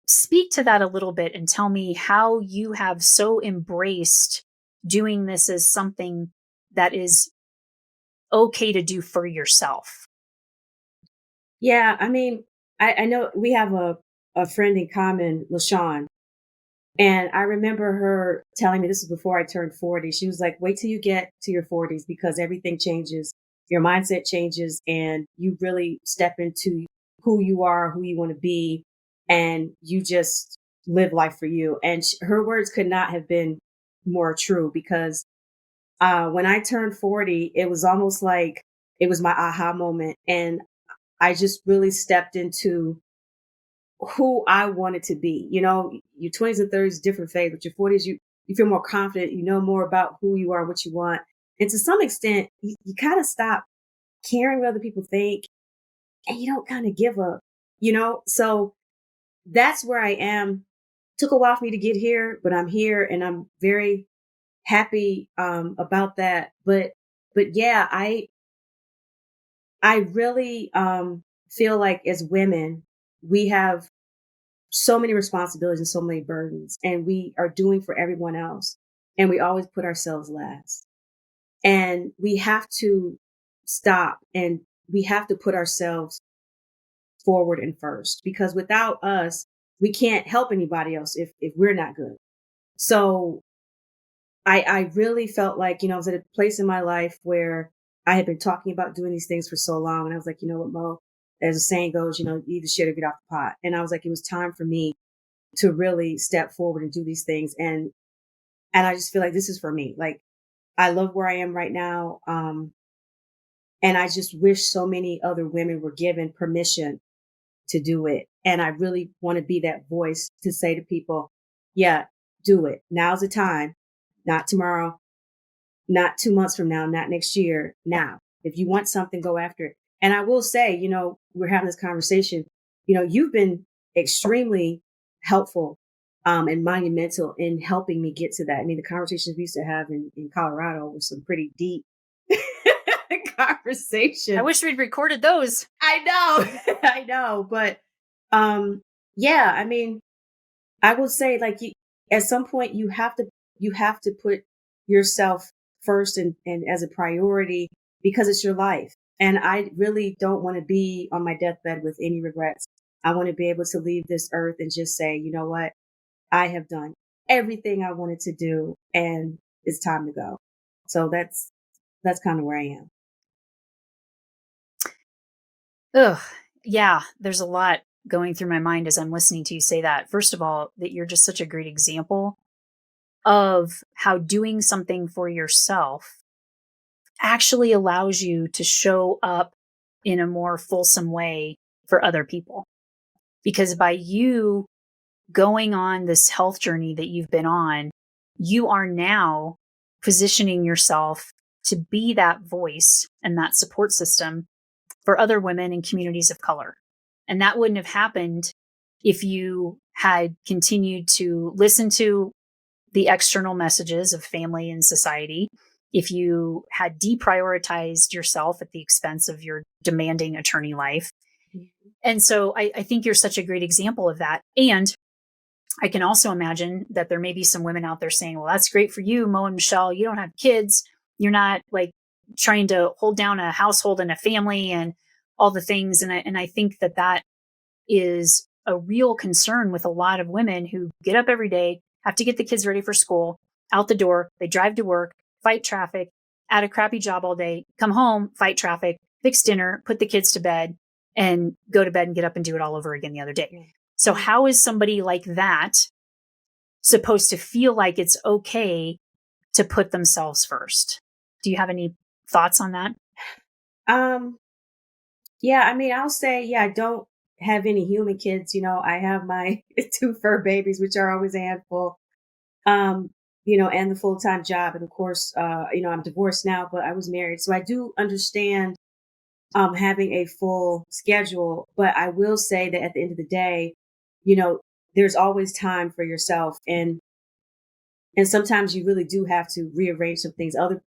speak to that a little bit and tell me how you have so embraced doing this as something that is okay to do for yourself. Yeah, I mean, I know we have a friend in common, LaShawn, and I remember her telling me, this was before I turned 40. She was like, wait till you get to your 40s because everything changes. Your mindset changes and you really step into who you are, who you want to be, and you just live life for you. And her words could not have been more true, because when I turned 40, it was almost like it was my aha moment. And I just really stepped into who I wanted to be. You know, your 20s and 30s, different phase, but your 40s, you feel more confident, you know more about who you are, what you want. And to some extent, you kind of stop caring what other people think, and you don't kind of give up, So that's where I am. Took a while for me to get here, but I'm here and I'm very happy about that. But yeah, I really feel like as women, we have so many responsibilities and so many burdens, and we are doing for everyone else. And we always put ourselves last. And we have to stop and we have to put ourselves forward and first, because without us, we can't help anybody else if we're not good. So I really felt like, I was at a place in my life where I had been talking about doing these things for so long. And I was like, you know what, Mo, as the saying goes, you either shit or get off the pot. And I was like, it was time for me to really step forward and do these things. And I just feel like this is for me. Like, I love where I am right now. And I just wish so many other women were given permission to do it. And I really want to be that voice to say to people, yeah, do it. Now's the time, not tomorrow, not 2 months from now, not next year. Now, if you want something, go after it. And I will say, we're having this conversation, you've been extremely helpful and monumental in helping me get to that. I mean, the conversations we used to have in Colorado were some pretty deep conversation. I wish we'd recorded those. I know. I know. But yeah, I mean, I will say like at some point you have to put yourself first and as a priority because it's your life. And I really don't want to be on my deathbed with any regrets. I want to be able to leave this earth and just say, you know what? I have done everything I wanted to do and it's time to go. So that's kind of where I am. Ugh. Yeah, there's a lot going through my mind as I'm listening to you say that. First of all, that you're just such a great example of how doing something for yourself actually allows you to show up in a more fulsome way for other people. Because by you going on this health journey that you've been on, you are now positioning yourself to be that voice and that support system for other women and communities of color. And that wouldn't have happened if you had continued to listen to the external messages of family and society, if you had deprioritized yourself at the expense of your demanding attorney life. And so I think you're such a great example of that. And I can also imagine that there may be some women out there saying, well, that's great for you, Mo and Michelle. You don't have kids. You're not like trying to hold down a household and a family and all the things. And I think that that is a real concern with a lot of women who get up every day, have to get the kids ready for school, out the door, they drive to work, fight traffic, at a crappy job all day, come home, fight traffic, fix dinner, put the kids to bed, and go to bed and get up and do it all over again the other day. So how is somebody like that supposed to feel like it's okay to put themselves first? Do you have any thoughts on that? Yeah, I mean, I'll say, yeah, I don't have any human kids. You know, I have my 2 fur babies, which are always a handful. And the full-time job. And of course, I'm divorced now, but I was married. So I do understand having a full schedule. But I will say that at the end of the day, there's always time for yourself. And sometimes you really do have to rearrange some things. Other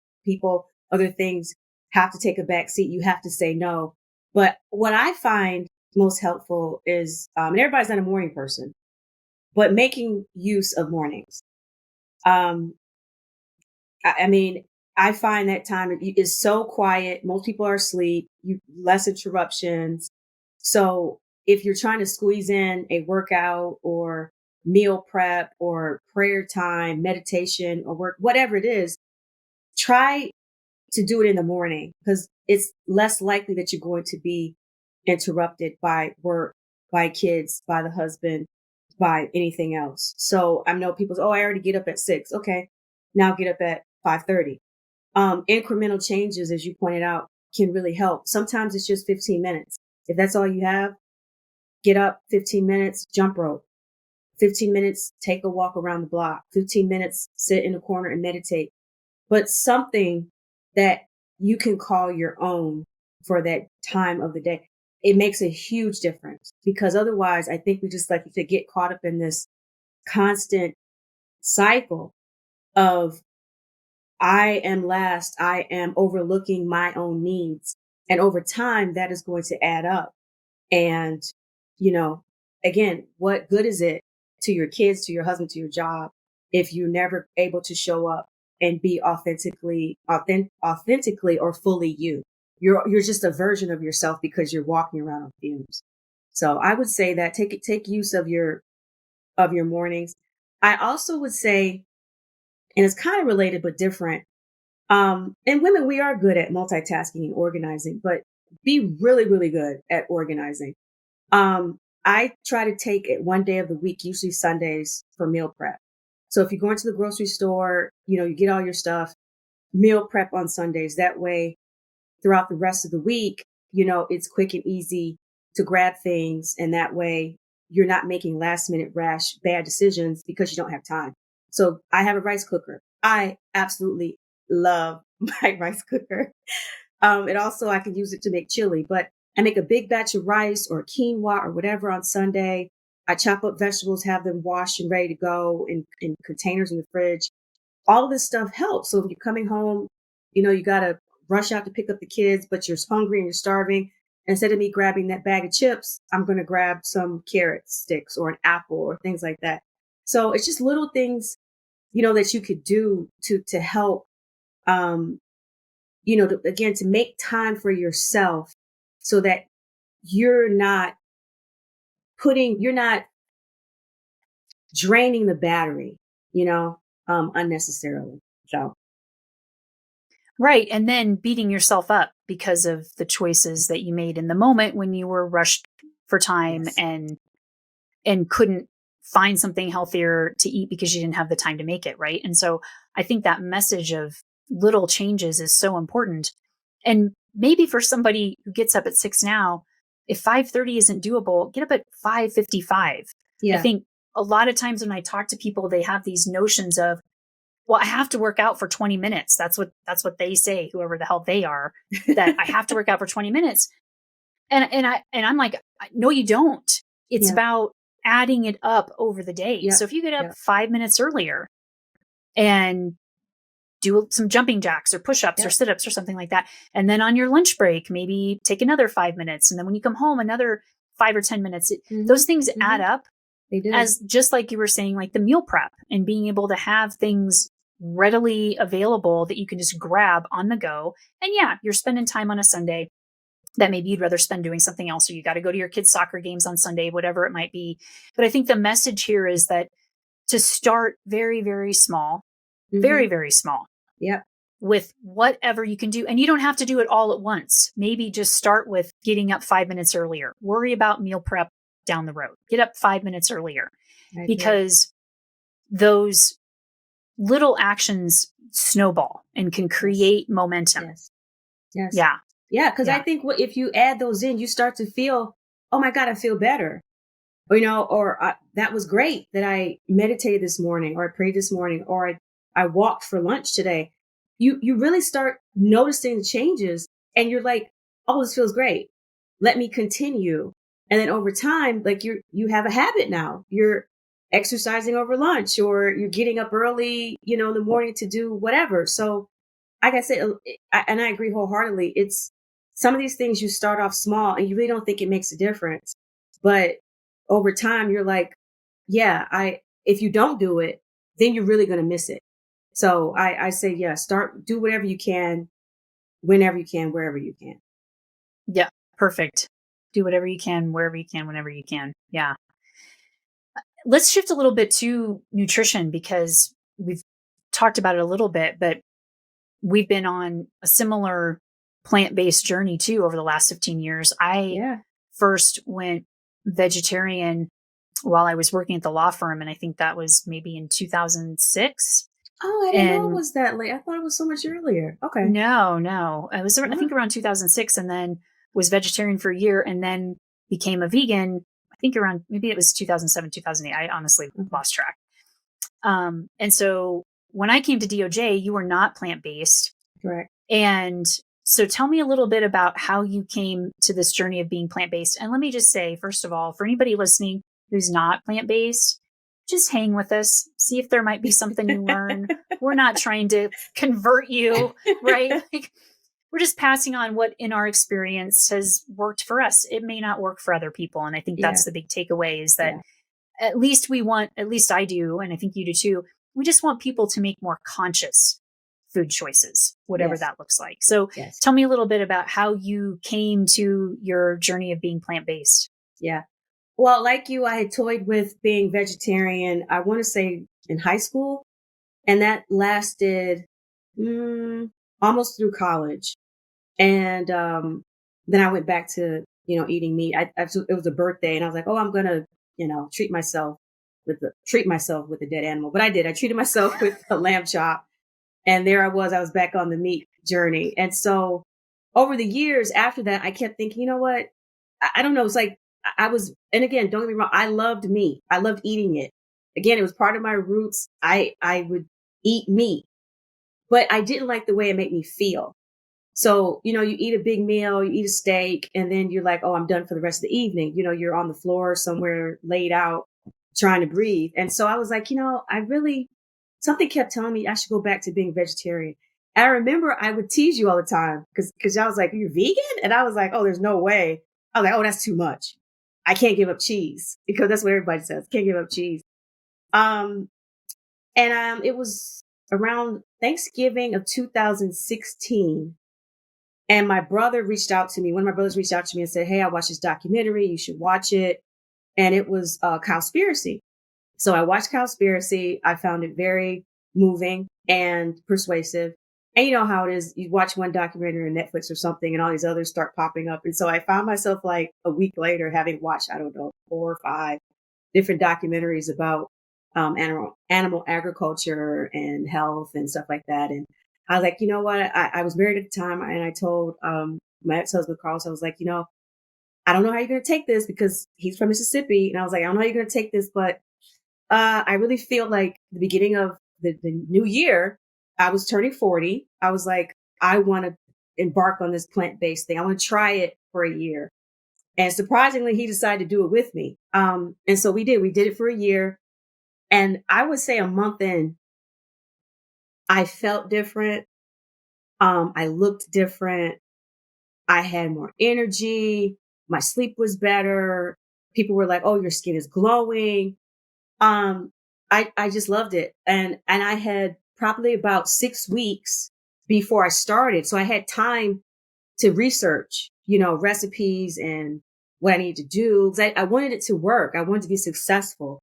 things have to take a back seat. You have to say no. But what I find most helpful is, and everybody's not a morning person, but making use of mornings. I mean, I find that time is so quiet. Most people are asleep. Less interruptions. So if you're trying to squeeze in a workout or meal prep or prayer time, meditation or work, whatever it is, try to do it in the morning because it's less likely that you're going to be interrupted by work, by kids, by the husband, by anything else. So I know people say, oh, I already get up at 6. Okay. Now get up at 5:30. Incremental changes, as you pointed out, can really help. Sometimes it's just 15 minutes. If that's all you have, get up 15 minutes, jump rope, 15 minutes, take a walk around the block, 15 minutes, sit in a corner and meditate, but something that you can call your own for that time of the day. It makes a huge difference because otherwise I think we just like to get caught up in this constant cycle of I am last, I am overlooking my own needs. And over time, that is going to add up. And, again, what good is it to your kids, to your husband, to your job, if you're never able to show up and be authentically or fully you? You're just a version of yourself because you're walking around on fumes. So I would say that take use of your mornings. I also would say, and it's kind of related but different. And women, we are good at multitasking and organizing, but be really, really good at organizing. I try to take it one day of the week, usually Sundays, for meal prep. So if you're going to the grocery store, you get all your stuff, meal prep on Sundays. That way, throughout the rest of the week, it's quick and easy to grab things. And that way you're not making last minute rash, bad decisions because you don't have time. So I have a rice cooker. I absolutely love my rice cooker. And also I can use it to make chili, but I make a big batch of rice or quinoa or whatever on Sunday. I chop up vegetables, have them washed and ready to go in containers in the fridge. All of this stuff helps. So if you're coming home, you got a rush out to pick up the kids, but you're hungry and you're starving. Instead of me grabbing that bag of chips, I'm going to grab some carrot sticks or an apple or things like that. So it's just little things, that you could do to help, again, to make time for yourself so that you're not draining the battery, unnecessarily. So. Right. And then beating yourself up because of the choices that you made in the moment when you were rushed for time Yes. and couldn't find something healthier to eat because you didn't have the time to make it. Right. And so I think that message of little changes is so important. And maybe for somebody who gets up at 6 now, if 5:30 isn't doable, get up at 5:55. Yeah. I think a lot of times when I talk to people, they have these notions of, well, I have to work out for 20 minutes. That's what they say, whoever the hell they are, that I have to work out for 20 minutes. And I'm like, no, you don't. It's about adding it up over the day. So if you get up 5 minutes earlier and do some jumping jacks or push-ups or sit-ups or something like that, and then on your lunch break, maybe take another 5 minutes. And then when you come home, another 5 or 10 minutes, those things add up. They do. As just like you were saying, like the meal prep and being able to have things readily available that you can just grab on the go. And yeah, you're spending time on a Sunday that maybe you'd rather spend doing something else, or you got to go to your kids' soccer games on Sunday, whatever it might be. But I think the message here is that to start very, very small, very, very small. Yep. With whatever you can do. And you don't have to do it all at once. Maybe just start with getting up 5 minutes earlier. Worry about meal prep down the road. Get up 5 minutes earlier, because those little actions snowball and can create momentum. Yes. Yeah. Yeah. Because I think if you add those in, you start to feel, oh my God, I feel better. Or that was great that I meditated this morning, or I prayed this morning, or I walked for lunch today. You really start noticing the changes, and you're like, oh, this feels great. Let me continue. And then over time, like you have a habit now. You're exercising over lunch, or you're getting up early, in the morning to do whatever. So like I said, and I agree wholeheartedly, it's some of these things you start off small and you really don't think it makes a difference. But over time, you're like, if you don't do it, then you're really going to miss it. So I say, do whatever you can, whenever you can, wherever you can. Yeah. Perfect. Do whatever you can, wherever you can, whenever you can. Yeah. Let's shift a little bit to nutrition, because we've talked about it a little bit, but we've been on a similar plant-based journey too over the last 15 years. I first went vegetarian while I was working at the law firm, and I think that was maybe in 2006. Oh, I didn't know it was that late. I thought it was so much earlier. Okay. No. It was, I think, around 2006, and then was vegetarian for a year, and then became a vegan, I think around, maybe it was 2007, 2008. I honestly lost track. And so when I came to DOJ, you were not plant-based. Correct. And so tell me a little bit about how you came to this journey of being plant-based. And let me just say, first of all, for anybody listening who's not plant-based, just hang with us. See if there might be something you learn. We're not trying to convert you, right? Like, we're just passing on what in our experience has worked for us. It may not work for other people. And I think that's the big takeaway, is that at least I do, and I think you do too, we just want people to make more conscious food choices, whatever that looks like. So tell me a little bit about how you came to your journey of being plant-based. Yeah. Well, like you, I had toyed with being vegetarian, I want to say in high school, and that lasted almost through college. And then I went back to, eating meat. It was a birthday, and I was like, oh, I'm going to, treat myself with a dead animal. But I did. I treated myself with a lamb chop. And there I was back on the meat journey. And so over the years after that, I kept thinking, you know what? I don't know. It's like and again, don't get me wrong, I loved meat. I loved eating it. Again, it was part of my roots. I would eat meat, but I didn't like the way it made me feel. So, you eat a big meal, you eat a steak, and then you're like, oh, I'm done for the rest of the evening. You're on the floor somewhere laid out trying to breathe. And so I was like, something kept telling me I should go back to being vegetarian. And I remember I would tease you all the time because I was like, "You're vegan?" And I was like, "Oh, there's no way." I was like, "Oh, that's too much. I can't give up cheese," because that's what everybody says. Can't give up cheese. Um, and it was around Thanksgiving of 2016. And my brother reached out to me. One of my brothers reached out to me and said, "Hey, I watched this documentary. You should watch it." And it was Cowspiracy. So I watched Cowspiracy. I found it very moving and persuasive. And you know how it is. You watch one documentary on Netflix or something and all these others start popping up. And so I found myself like a week later having watched, I don't know, 4 or 5 different documentaries about animal agriculture and health and stuff like that. And I was like, you know what? I was married at the time, and I told my ex-husband, Carlos, I was like, I don't know how you're going to take this, because he's from Mississippi. And I was like, I don't know how you're going to take this, but I really feel like the beginning of the new year, I was turning 40. I was like, I want to embark on this plant-based thing. I want to try it for a year. And surprisingly, he decided to do it with me. And so we did. We did it for a year. And I would say a month in, I felt different. I looked different. I had more energy. My sleep was better. People were like, "Oh, your skin is glowing." I just loved it. And I had probably about 6 weeks before I started. So I had time to research, recipes and what I needed to do. 'Cause I wanted it to work. I wanted to be successful.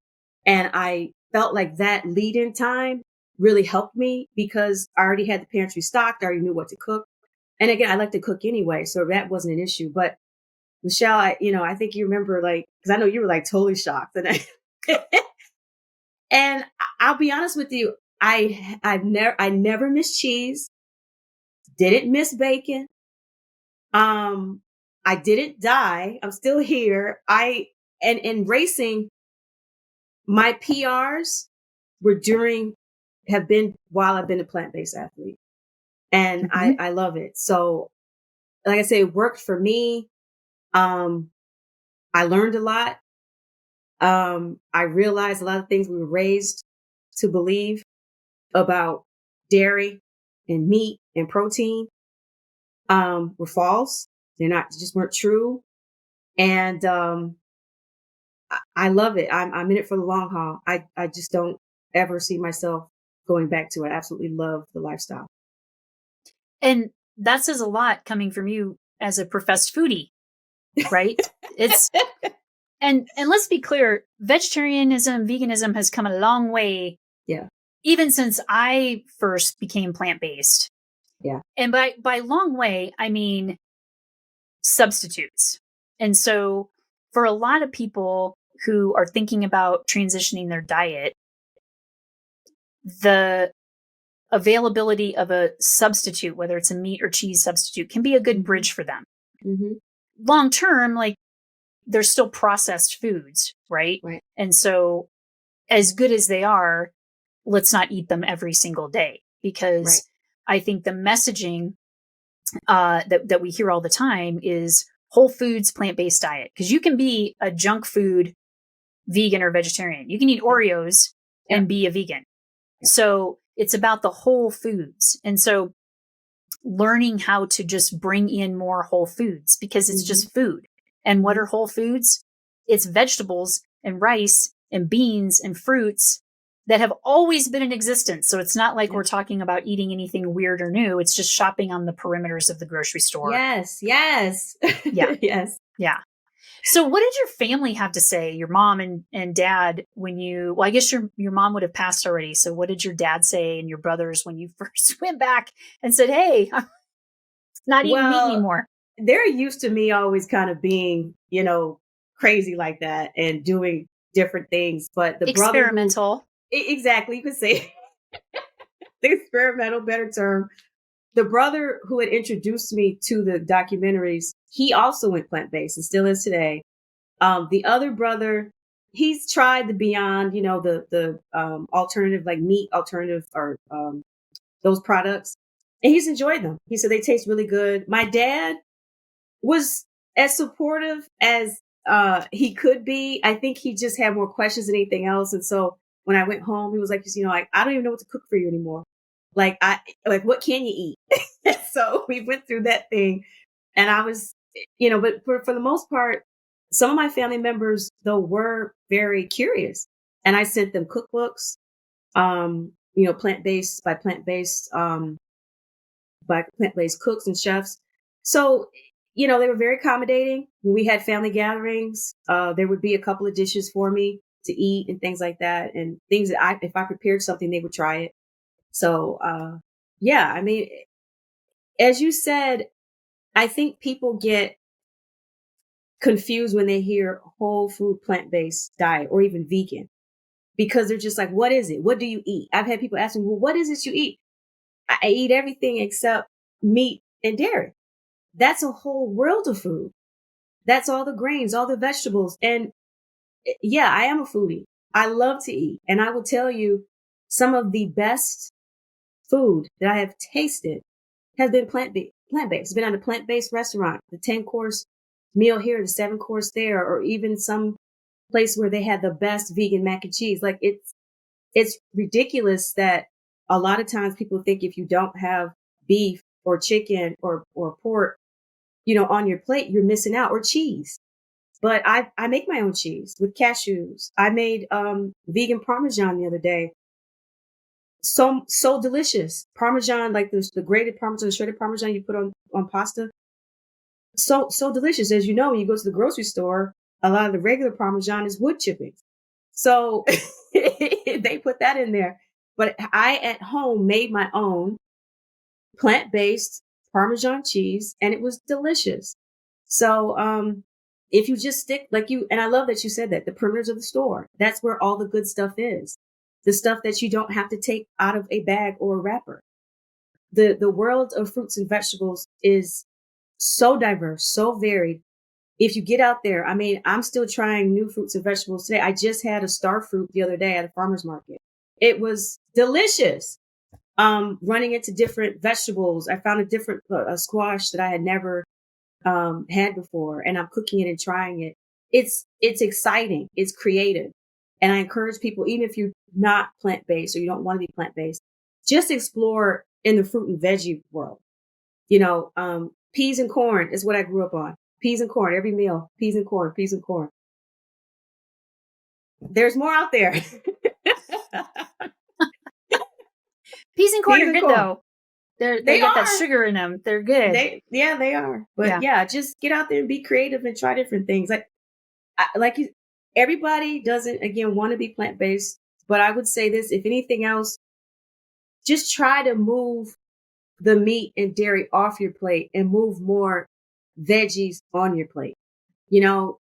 And I felt like that lead in time really helped me, because I already had the pantry stocked. I already knew what to cook. And again, I like to cook anyway, so that wasn't an issue. But Michelle, I think you remember, like, because I know you were like totally shocked. And and I'll be honest with you, I never missed cheese, didn't miss bacon. I didn't die. I'm still here. And in racing, my PRs have been while I've been a plant-based athlete. And I love it. So like I say, it worked for me. I learned a lot. I realized a lot of things we were raised to believe about dairy and meat and protein, were false. Just weren't true. And, I love it. I'm in it for the long haul. I just don't ever see myself going back to it. I absolutely love the lifestyle. And that says a lot coming from you as a professed foodie, right? And let's be clear, vegetarianism, veganism has come a long way. Yeah. Even since I first became plant-based. Yeah. And by long way, I mean substitutes. And so for a lot of people who are thinking about transitioning their diet, the availability of a substitute, whether it's a meat or cheese substitute, can be a good bridge for them. Mm-hmm. Long term, like, they're still processed foods, right? Right. And so as good as they are, let's not eat them every single day, because I think the messaging that we hear all the time is whole foods, plant-based diet. Because you can be a junk food vegan or vegetarian. You can eat Oreos and be a vegan. So it's about the whole foods. And so learning how to just bring in more whole foods, because it's just food. And what are whole foods? It's vegetables and rice and beans and fruits that have always been in existence. So it's not like we're talking about eating anything weird or new. It's just shopping on the perimeters of the grocery store. Yes. Yeah. Yes. Yeah. So what did your family have to say, your mom and dad, well, I guess your mom would have passed already. So what did your dad say and your brothers when you first went back and said, "Hey, I'm not eating meat anymore"? They're used to me always kind of being, crazy like that and doing different things. But the experimental. Exactly. You could say the experimental, better term. The brother who had introduced me to the documentaries, he also went plant-based and still is today. The other brother, he's tried the Beyond, the alternative, like meat alternative, or those products, and he's enjoyed them. He said they taste really good. My dad was as supportive as he could be. I think he just had more questions than anything else. And so when I went home, he was like, I don't even know what to cook for you anymore. Like, what can you eat? So we went through that thing, and I was, but for the most part, some of my family members though were very curious, and I sent them cookbooks, plant-based by plant-based cooks and chefs. So, they were very accommodating. When we had family gatherings, there would be a couple of dishes for me to eat and things like that, and things that if I prepared something, they would try it. So, yeah, I mean, as you said, I think people get confused when they hear whole food plant-based diet or even vegan, because they're just like, what is it? What do you eat? I've had people ask me, well, what is it you eat? I eat everything except meat and dairy. That's a whole world of food. That's all the grains, all the vegetables. And yeah, I am a foodie. I love to eat. And I will tell you, some of the best food that I have tasted has been plant-based. It's been at a plant-based restaurant, the 10-course meal here, the 7-course there, or even some place where they had the best vegan mac and cheese. Like, it's ridiculous that a lot of times people think if you don't have beef or chicken or pork, on your plate, you're missing out, or cheese. But I make my own cheese with cashews. I made vegan Parmesan the other day. So delicious. Parmesan, like the grated Parmesan, the shredded Parmesan you put on pasta. So delicious. As you know, when you go to the grocery store, a lot of the regular Parmesan is wood chippings. So they put that in there. But I at home made my own plant-based Parmesan cheese, and it was delicious. So if you just stick and I love that you said that, the perimeters of the store, that's where all the good stuff is. The stuff that you don't have to take out of a bag or a wrapper. The world of fruits and vegetables is so diverse, so varied. If you get out there, I mean, I'm still trying new fruits and vegetables today. I just had a star fruit the other day at a farmer's market. It was delicious. Running into different vegetables. I found a different a squash that I had never had before, and I'm cooking it and trying it. It's exciting. It's creative. And I encourage people, even if you're not plant-based or you don't want to be plant-based, just explore in the fruit and veggie world. Peas and corn is what I grew up on. Peas and corn, every meal, peas and corn, peas and corn. There's more out there. Peas and corn are good though. They got that sugar in them. They're good. They are. But yeah, just get out there and be creative and try different things. Everybody doesn't, again, want to be plant-based, but I would say this, if anything else, just try to move the meat and dairy off your plate and move more veggies on your plate. You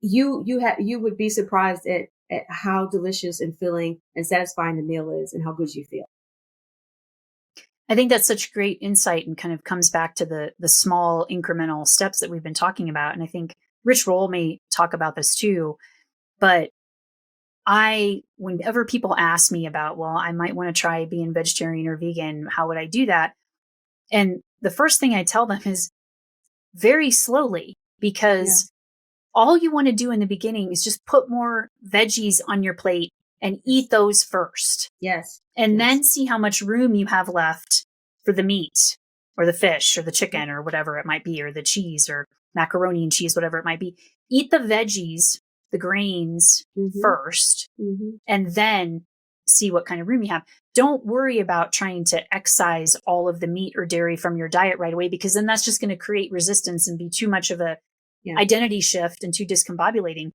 would be surprised at how delicious and filling and satisfying the meal is and how good you feel. I think that's such great insight and kind of comes back to the small incremental steps that we've been talking about. And I think Rich Roll may talk about this too, but whenever people ask me about, well, I might want to try being vegetarian or vegan, how would I do that? And the first thing I tell them is very slowly, because all you want to do in the beginning is just put more veggies on your plate and eat those first. Yes. And then see how much room you have left for the meat or the fish or the chicken or whatever it might be, or the cheese or macaroni and cheese, whatever it might be. Eat the veggies, the grains first, and then see what kind of room you have. Don't worry about trying to excise all of the meat or dairy from your diet right away, because then that's just going to create resistance and be too much of a identity shift and too discombobulating.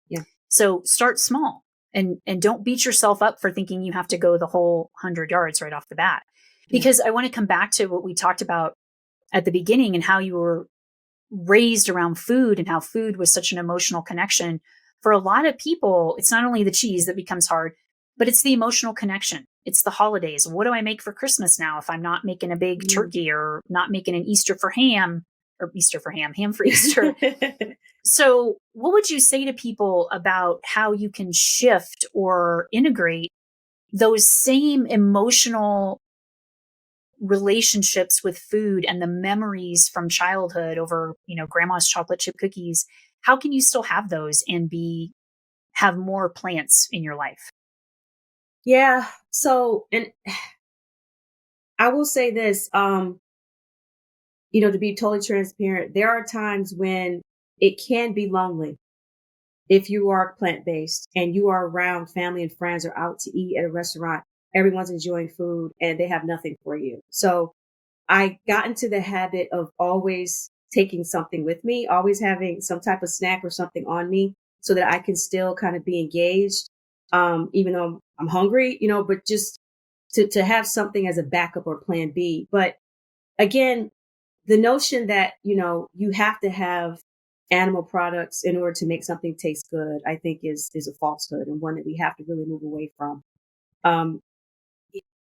Yeah. So start small. And don't beat yourself up for thinking you have to go the whole 100 yards right off the bat. Because I want to come back to what we talked about at the beginning and how you were raised around food and how food was such an emotional connection. For a lot of people, it's not only the cheese that becomes hard, but it's the emotional connection. It's the holidays. What do I make for Christmas now if I'm not making a big turkey or not making an Easter for ham for Easter? So what would you say to people about how you can shift or integrate those same emotional relationships with food and the memories from childhood over, grandma's chocolate chip cookies? How can you still have those and have more plants in your life? Yeah. So, and I will say this, to be totally transparent, there are times when it can be lonely if you are plant-based and you are around family and friends or out to eat at a restaurant, everyone's enjoying food and they have nothing for you. So I got into the habit of always taking something with me, always having some type of snack or something on me so that I can still kind of be engaged. Even though I'm hungry, but just to have something as a backup or plan B. But again, the notion that, you have to have animal products in order to make something taste good, I think is a falsehood and one that we have to really move away from. Um,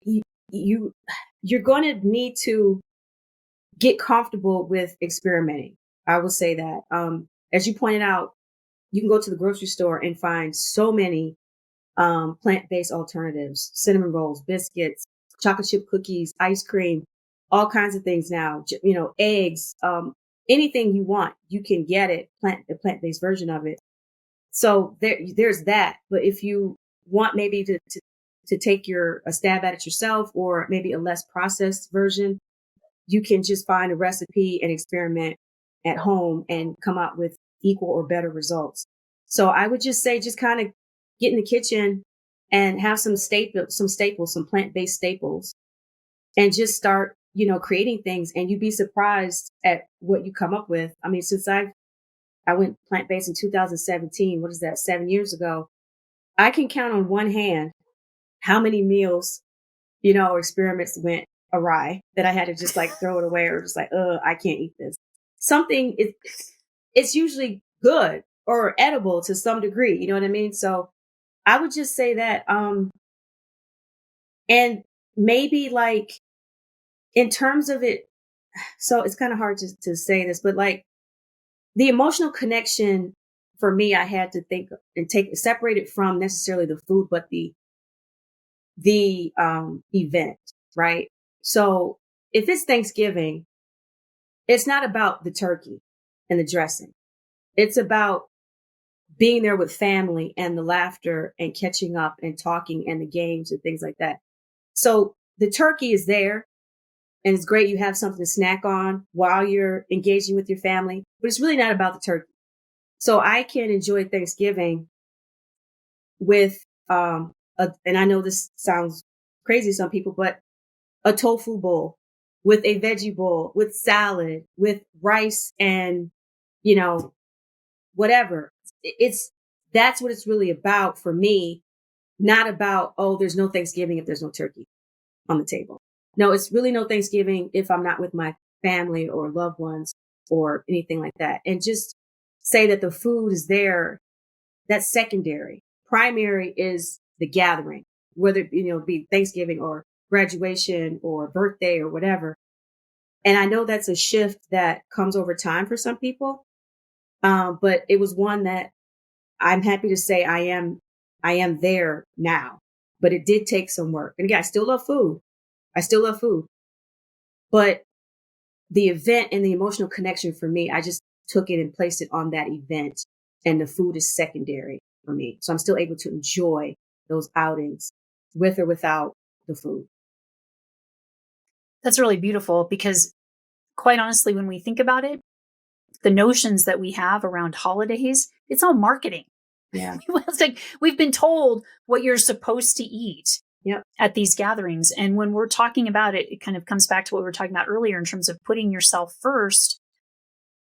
you, you, you're going to need to get comfortable with experimenting. I will say that. As you pointed out, you can go to the grocery store and find so many plant-based alternatives, cinnamon rolls, biscuits, chocolate chip cookies, ice cream, all kinds of things now, eggs, anything you want, you can get it, the plant-based version of it. So there's that. But if you want maybe to take a stab at it yourself or maybe a less processed version, you can just find a recipe and experiment at home and come out with equal or better results. So I would just say, just kind of get in the kitchen and have some staples, some plant-based staples, and just start, creating things. And you'd be surprised at what you come up with. I mean, since I went plant-based in 2017, what is that, 7 years ago, I can count on one hand how many meals, or experiments went awry that I had to just like throw it away or just like, I can't eat this. Something it's usually good or edible to some degree. You know what I mean? So I would just say that, and maybe like in terms of it, so it's kind of hard to say this, but like the emotional connection for me, I had to think and separate it from necessarily the food, but the event, right? So if it's Thanksgiving, it's not about the turkey and the dressing. It's about being there with family and the laughter and catching up and talking and the games and things like that. So the turkey is there and it's great. You have something to snack on while you're engaging with your family, but it's really not about the turkey. So I can enjoy Thanksgiving with, and I know this sounds crazy to some people, but a tofu bowl with a veggie bowl, with salad, with rice and, whatever. That's what it's really about for me. Not about, oh, there's no Thanksgiving if there's no turkey on the table. No, it's really no Thanksgiving if I'm not with my family or loved ones or anything like that. And just say that the food is there. That's secondary. Primary is the gathering, whether, be Thanksgiving or graduation or birthday or whatever. And I know that's a shift that comes over time for some people. But it was one that I'm happy to say I am there now, but it did take some work. And again, I still love food. But the event and the emotional connection for me, I just took it and placed it on that event, and the food is secondary for me. So I'm still able to enjoy those outings with or without the food. That's really beautiful because quite honestly, when we think about it, the notions that we have around holidays, it's all marketing. Yeah. It's like we've been told what you're supposed to eat at these gatherings. And when we're talking about it, it kind of comes back to what we were talking about earlier in terms of putting yourself first.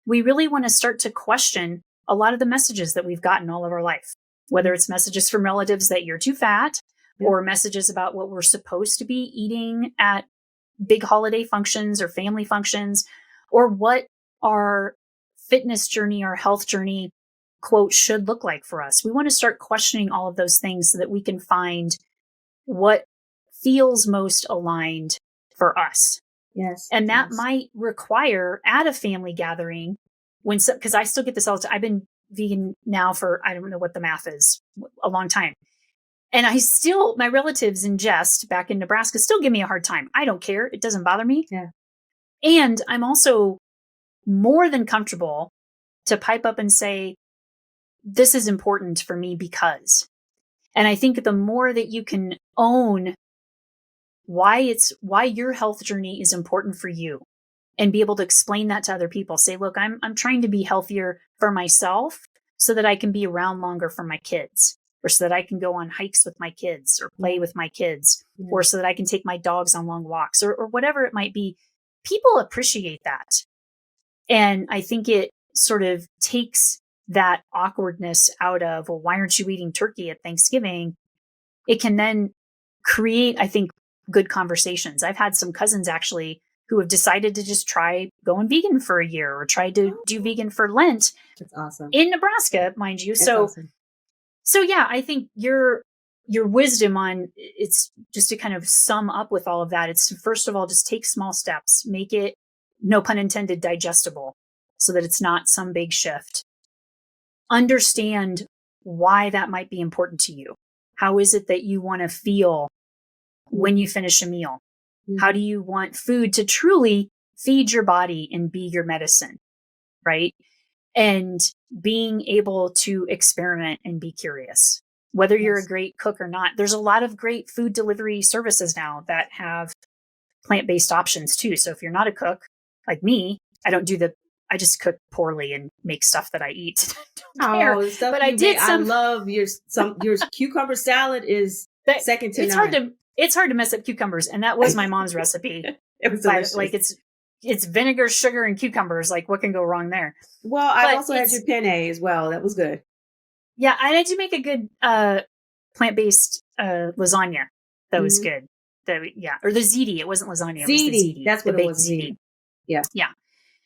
We really want to start to question a lot of the messages that we've gotten all of our life, whether it's messages from relatives that you're too fat or messages about what we're supposed to be eating at big holiday functions or family functions, or what our fitness journey, our health journey, quote, should look like for us. We want to start questioning all of those things so that we can find what feels most aligned for us. Yes. And that might require at a family gathering because I still get this all the time. I've been vegan now for, I don't know what the math is, a long time. And my relatives in jest back in Nebraska still give me a hard time. I don't care. It doesn't bother me. Yeah. And I'm also more than comfortable to pipe up and say, this is important for me because. And I think the more that you can own why your health journey is important for you, and be able to explain that to other people. Say, look, I'm trying to be healthier for myself so that I can be around longer for my kids, or so that I can go on hikes with my kids or play with my kids, or so that I can take my dogs on long walks, or whatever it might be. People appreciate that. And I think it sort of takes that awkwardness out of, well, why aren't you eating turkey at Thanksgiving? It can then create, I think, good conversations. I've had some cousins actually who have decided to just try going vegan for a year, or try to do vegan for Lent. That's awesome. In Nebraska, mind you. That's awesome. So yeah, I think your wisdom on, it's just to kind of sum up with all of that. It's to, first of all, just take small steps, make it, no pun intended, digestible, so that it's not some big shift. Understand why that might be important to you. How is it that you want to feel when you finish a meal? How do you want food to truly feed your body and be your medicine, right? And being able to experiment and be curious, whether you're a great cook or not. There's a lot of great food delivery services now that have plant-based options too. So if you're not a cook like me, I just cook poorly and make stuff that I eat. But I did I love your cucumber salad is second to none. It's hard to mess up cucumbers, and that was my mom's recipe. It was delicious. Like it's vinegar, sugar, and cucumbers. Like, what can go wrong there? Well, I also had your penne as well. That was good. Yeah, I had to make a good plant-based lasagna. That was good. Or the ziti. It wasn't lasagna. It was the ziti. That's what it was. Ziti. Yeah. Yeah.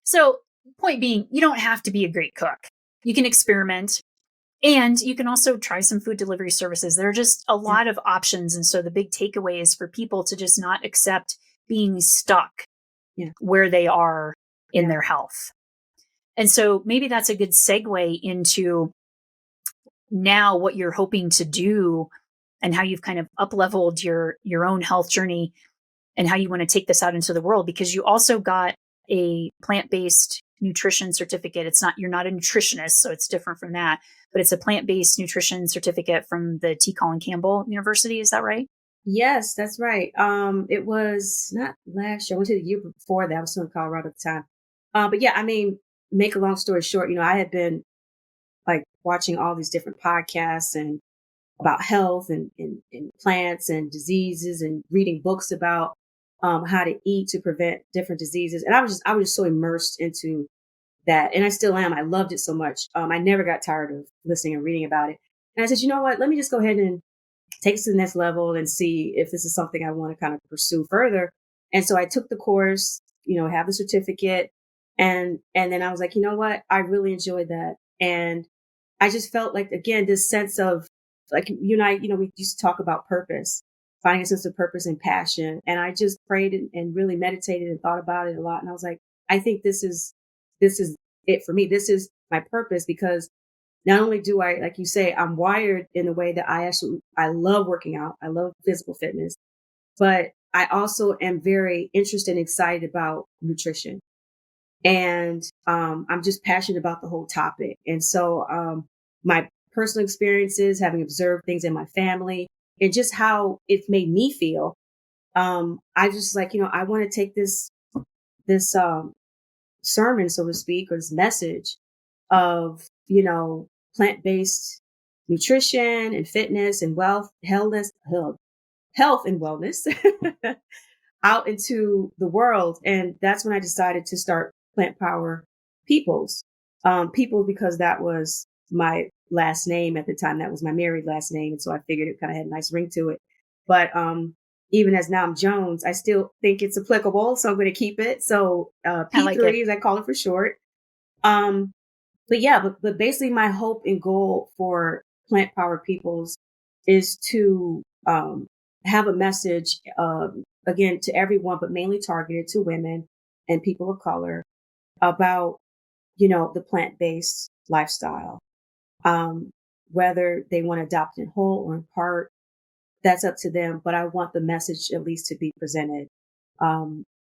So, point being, you don't have to be a great cook. You can experiment. And you can also try some food delivery services. There are just a lot of options. And so the big takeaway is for people to just not accept being stuck where they are in their health. And so maybe that's a good segue into now what you're hoping to do, and how you've kind of up-leveled your own health journey, and how you want to take this out into the world, because you also got a plant-based nutrition certificate. You're not a nutritionist, so it's different from that, but it's a plant-based nutrition certificate from the T. Colin Campbell University. Is that right? Yes, that's right. It was not last year. I went to the year before that. I was still in Colorado at the time. But yeah, I mean, make a long story short, I had been like watching all these different podcasts and about health and plants and diseases, and reading books about how to eat to prevent different diseases. And I was just so immersed into that. And I still am. I loved it so much. I never got tired of listening and reading about it. And I said, you know what, let me just go ahead and take it to the next level and see if this is something I want to kind of pursue further. And so I took the course, have the certificate. And then I was like, you know what, I really enjoyed that. And I just felt like, again, this sense of, like, you and I, we used to talk about purpose, finding a sense of purpose and passion. And I just prayed and really meditated and thought about it a lot. And I was like, I think this is it for me. This is my purpose, because not only do I, like you say, I'm wired in the way that I love working out. I love physical fitness, but I also am very interested and excited about nutrition. And I'm just passionate about the whole topic. And so my personal experiences, having observed things in my family and just how it's made me feel, I just like, I want to take this sermon, so to speak, or this message of, plant-based nutrition and fitness and health and wellness out into the world. And that's when I decided to start Plant Power Peoples, because that was my last name at the time. That was my married last name. And so I figured it kind of had a nice ring to it. But even as now I'm Jones, I still think it's applicable. So I'm going to keep it. So P3, as I call it for short. But basically my hope and goal for Plant Power Peoples is to have a message, again, to everyone, but mainly targeted to women and people of color about, the plant-based lifestyle. Whether they want to adopt in whole or in part, that's up to them. But I want the message at least to be presented.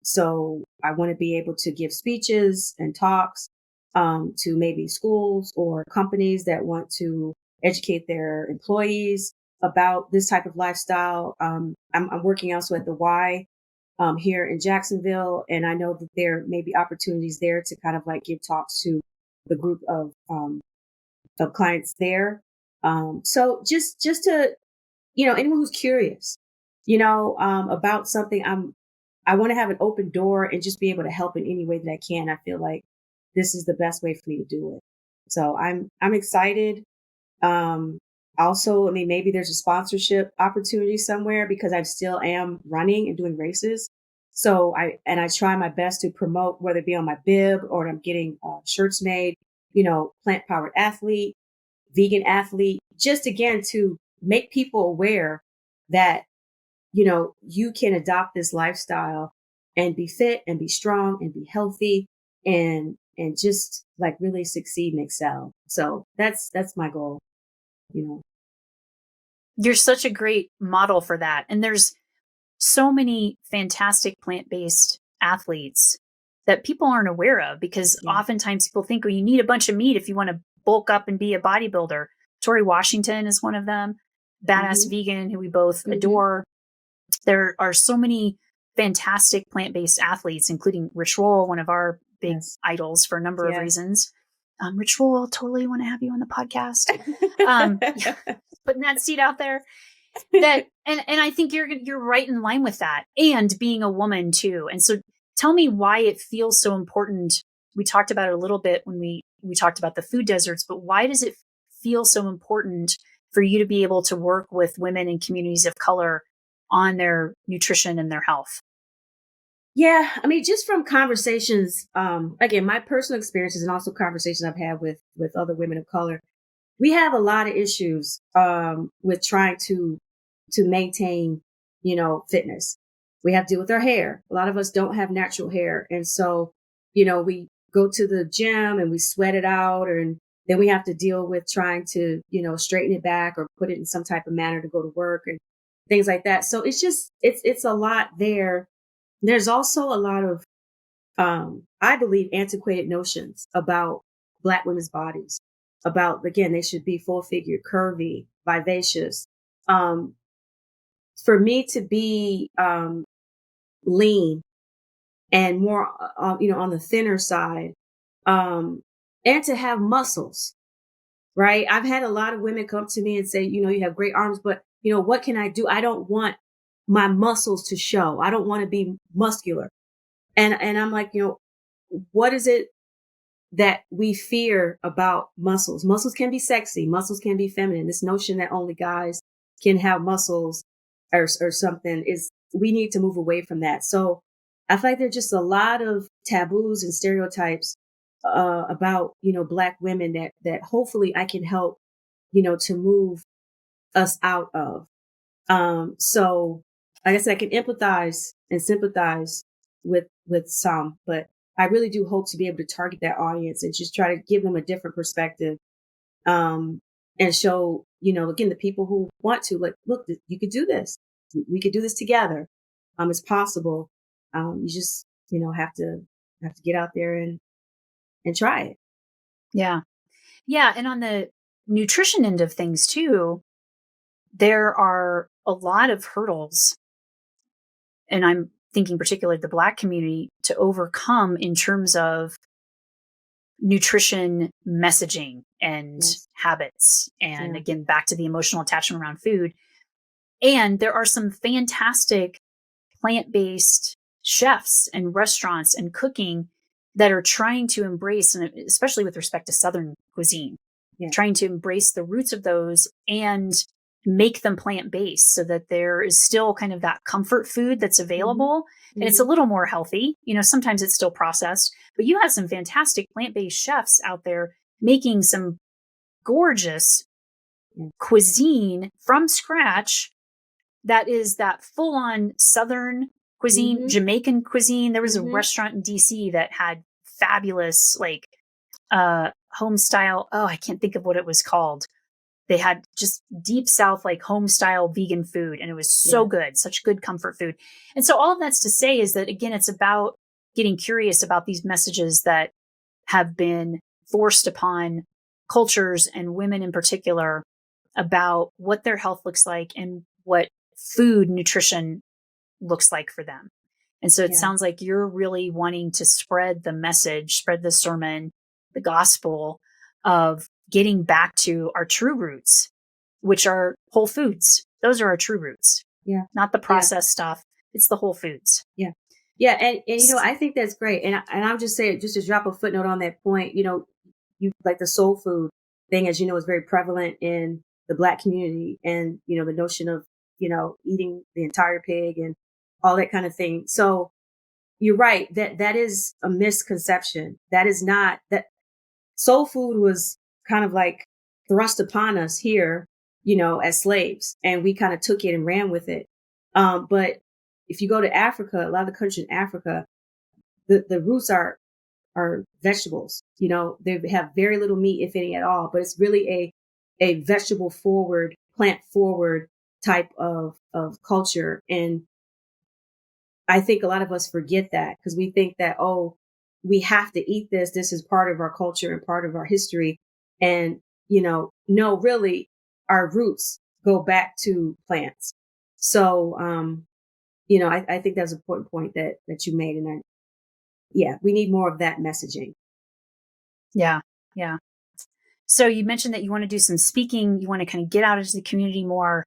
So I want to be able to give speeches and talks to maybe schools or companies that want to educate their employees about this type of lifestyle. I'm working also at the Y here in Jacksonville, and I know that there may be opportunities there to kind of like give talks to the group of clients there. So just to, anyone who's curious, about something, I want to have an open door and just be able to help in any way that I can. I feel like this is the best way for me to do it. So I'm excited. Also, I mean, maybe there's a sponsorship opportunity somewhere because I still am running and doing races. So I try my best to promote, whether it be on my bib or I'm getting shirts made, plant powered athlete, vegan athlete, just again, to make people aware that, you can adopt this lifestyle and be fit and be strong and be healthy and just like really succeed and excel. So that's my goal, You're such a great model for that. And there's so many fantastic plant-based athletes that people aren't aware of because oftentimes people think, you need a bunch of meat if you want to bulk up and be a bodybuilder. Torre Washington is one of them, badass vegan who we both adore. There are so many fantastic plant-based athletes, including Rich Roll, one of our big idols for a number of reasons. Rich Roll, totally want to have you on the podcast. Putting that seed out there. That and I think you're right in line with that, and being a woman too. And so tell me why it feels so important. We talked about it a little bit when we talked about the food deserts, but why does it feel so important for you to be able to work with women and communities of color on their nutrition and their health? Yeah, I mean, just from conversations, again, my personal experiences and also conversations I've had with other women of color, we have a lot of issues with trying to maintain, fitness. We have to deal with our hair. A lot of us don't have natural hair, and so we go to the gym and we sweat it out, and then we have to deal with trying to straighten it back or put it in some type of manner to go to work and things like that. So it's just it's a lot there. There's also a lot of, I believe, antiquated notions about Black women's bodies, about, again, they should be full figured, curvy, vivacious. For me to be lean and more, on the thinner side, and to have muscles, right? I've had a lot of women come to me and say, you have great arms, but, what can I do? I don't want my muscles to show. I don't want to be muscular. And I'm like, what is it that we fear about muscles? Muscles can be sexy. Muscles can be feminine. This notion that only guys can have muscles or something we need to move away from that. So I feel like there's just a lot of taboos and stereotypes, about, Black women that hopefully I can help, to move us out of. So like I said, I can empathize and sympathize with some, but I really do hope to be able to target that audience and just try to give them a different perspective, and show, again, the people who want to, like, look, you could do this. We could do this together. It's possible. You just, have to get out there and try it. Yeah. Yeah. And on the nutrition end of things too, there are a lot of hurdles, and I'm thinking particularly the Black community, to overcome in terms of nutrition messaging and habits. And again, back to the emotional attachment around food. And there are some fantastic plant-based chefs and restaurants and cooking that are trying to embrace, and especially with respect to Southern cuisine, trying to embrace the roots of those and make them plant-based so that there is still kind of that comfort food that's available. And it's a little more healthy. Sometimes it's still processed, but you have some fantastic plant-based chefs out there making some gorgeous cuisine from scratch. That is that full-on Southern cuisine, Jamaican cuisine. There was a restaurant in DC that had fabulous, like, home style. Oh, I can't think of what it was called. They had just deep South, like, home style vegan food. And it was so good, such good comfort food. And so all of that's to say is that, again, it's about getting curious about these messages that have been forced upon cultures and women in particular about what their health looks like and what food nutrition looks like for them. And so it sounds like you're really wanting to spread the message, spread the sermon, the gospel of getting back to our true roots, which are whole foods. Those are our true roots. Yeah. Not the processed stuff. It's the whole foods. Yeah. Yeah. And I think that's great. And I'll just say, just to drop a footnote on that point, you like the soul food thing, as you know, is very prevalent in the Black community, and, the notion of, eating the entire pig and all that kind of thing. So you're right, that is a misconception. That is not that soul food was kind of like thrust upon us here, as slaves, and we kind of took it and ran with it. But if you go to Africa, a lot of the countries in Africa, the roots are vegetables. They have very little meat, if any at all, but it's really a vegetable forward, plant forward type of culture. And I think a lot of us forget that, because we think that, oh, we have to eat this. This is part of our culture and part of our history. And, no, really, our roots go back to plants. So, I think that's an important point that you made. And we need more of that messaging. Yeah. Yeah. So you mentioned that you want to do some speaking. You want to kind of get out into the community more.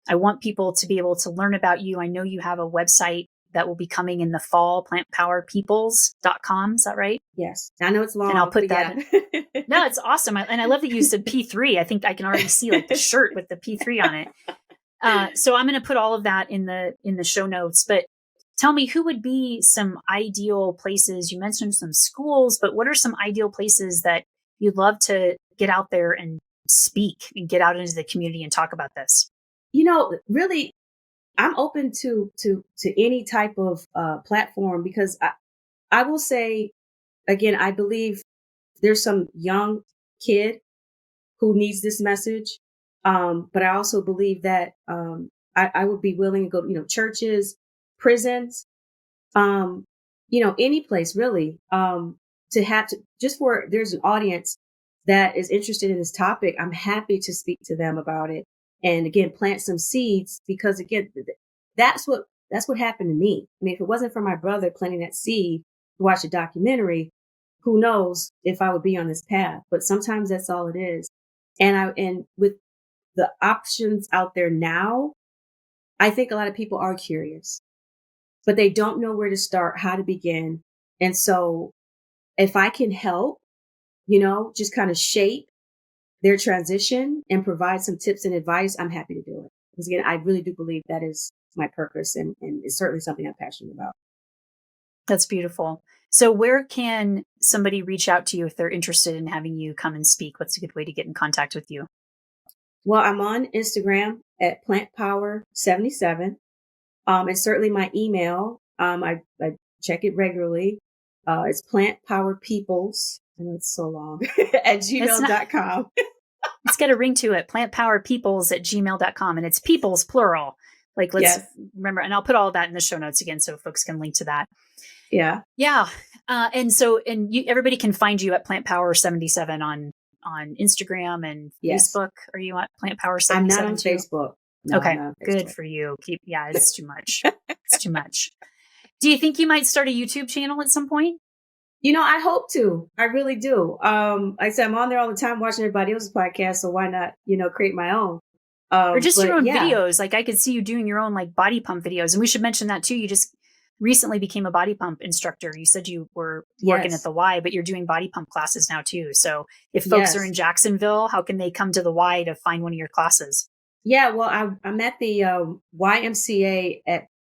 I want people to be able to learn about you. I know you have a website that will be coming in the fall, plantpowerpeoples.com. Is that right? Yes. I know it's long. And I'll put that. No, it's awesome. And I love that you said P3. I think I can already see like the shirt with the P3 on it. So I'm going to put all of that in the show notes, but tell me, who would be some ideal places? You mentioned some schools, but what are some ideal places that you'd love to get out there and speak and get out into the community and talk about this? Really, I'm open to any type of platform, because I will say, again, I believe there's some young kid who needs this message. But I also believe that I would be willing to go, churches, prisons, any place really, just where there's an audience that is interested in this topic. I'm happy to speak to them about it. And again, plant some seeds, because again, that's what happened to me. I mean, if it wasn't for my brother planting that seed to watch a documentary, who knows if I would be on this path. But sometimes that's all it is. And with the options out there now, I think a lot of people are curious, but they don't know where to start, how to begin. And so if I can help, just kind of shape their transition and provide some tips and advice, I'm happy to do it. Because again, I really do believe that is my purpose, and it's certainly something I'm passionate about. That's beautiful. So where can somebody reach out to you if they're interested in having you come and speak? What's a good way to get in contact with you? Well, I'm on Instagram at plantpower77. And certainly my email, I check it regularly. It's plantpowerpeoples, I know it's so long, at gmail.com. It's got a ring to it, plantpowerpeoples@gmail.com. And it's peoples, plural. Like, let's remember, and I'll put all of that in the show notes again, so folks can link to that. Yeah. Yeah. Everybody can find you at plantpower77 on Instagram and Facebook. Are you at plantpower77? I'm not on Facebook. No, okay. Good for you. It's too much. It's too much. Do you think you might start a YouTube channel at some point? I hope to. I really do. Like I said, I'm on there all the time watching everybody else's podcast. So why not, create my own? Or just your own videos. Like I could see you doing your own like body pump videos. And we should mention that too. You just recently became a body pump instructor. You said you were working at the Y, but you're doing body pump classes now too. So if folks are in Jacksonville, how can they come to the Y to find one of your classes? Yeah, well, I'm at the YMCA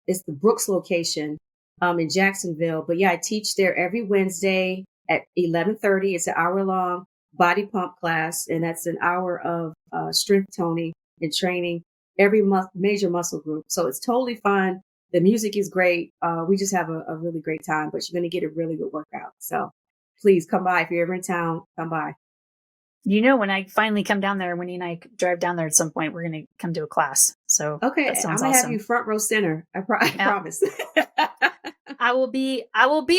it's the Brooks location in Jacksonville. But I teach there every Wednesday at 11:30. It's an hour-long body pump class, and that's an hour of strength toning and training every major muscle group. So it's totally fun. The music is great. We just have a really great time, but you're going to get a really good workout. So please come by. If you're ever in town, come by. When I finally come down there, when you and I drive down there at some point, we're going to come to a class. So okay, I'm going to have you front row center. I promise. I will be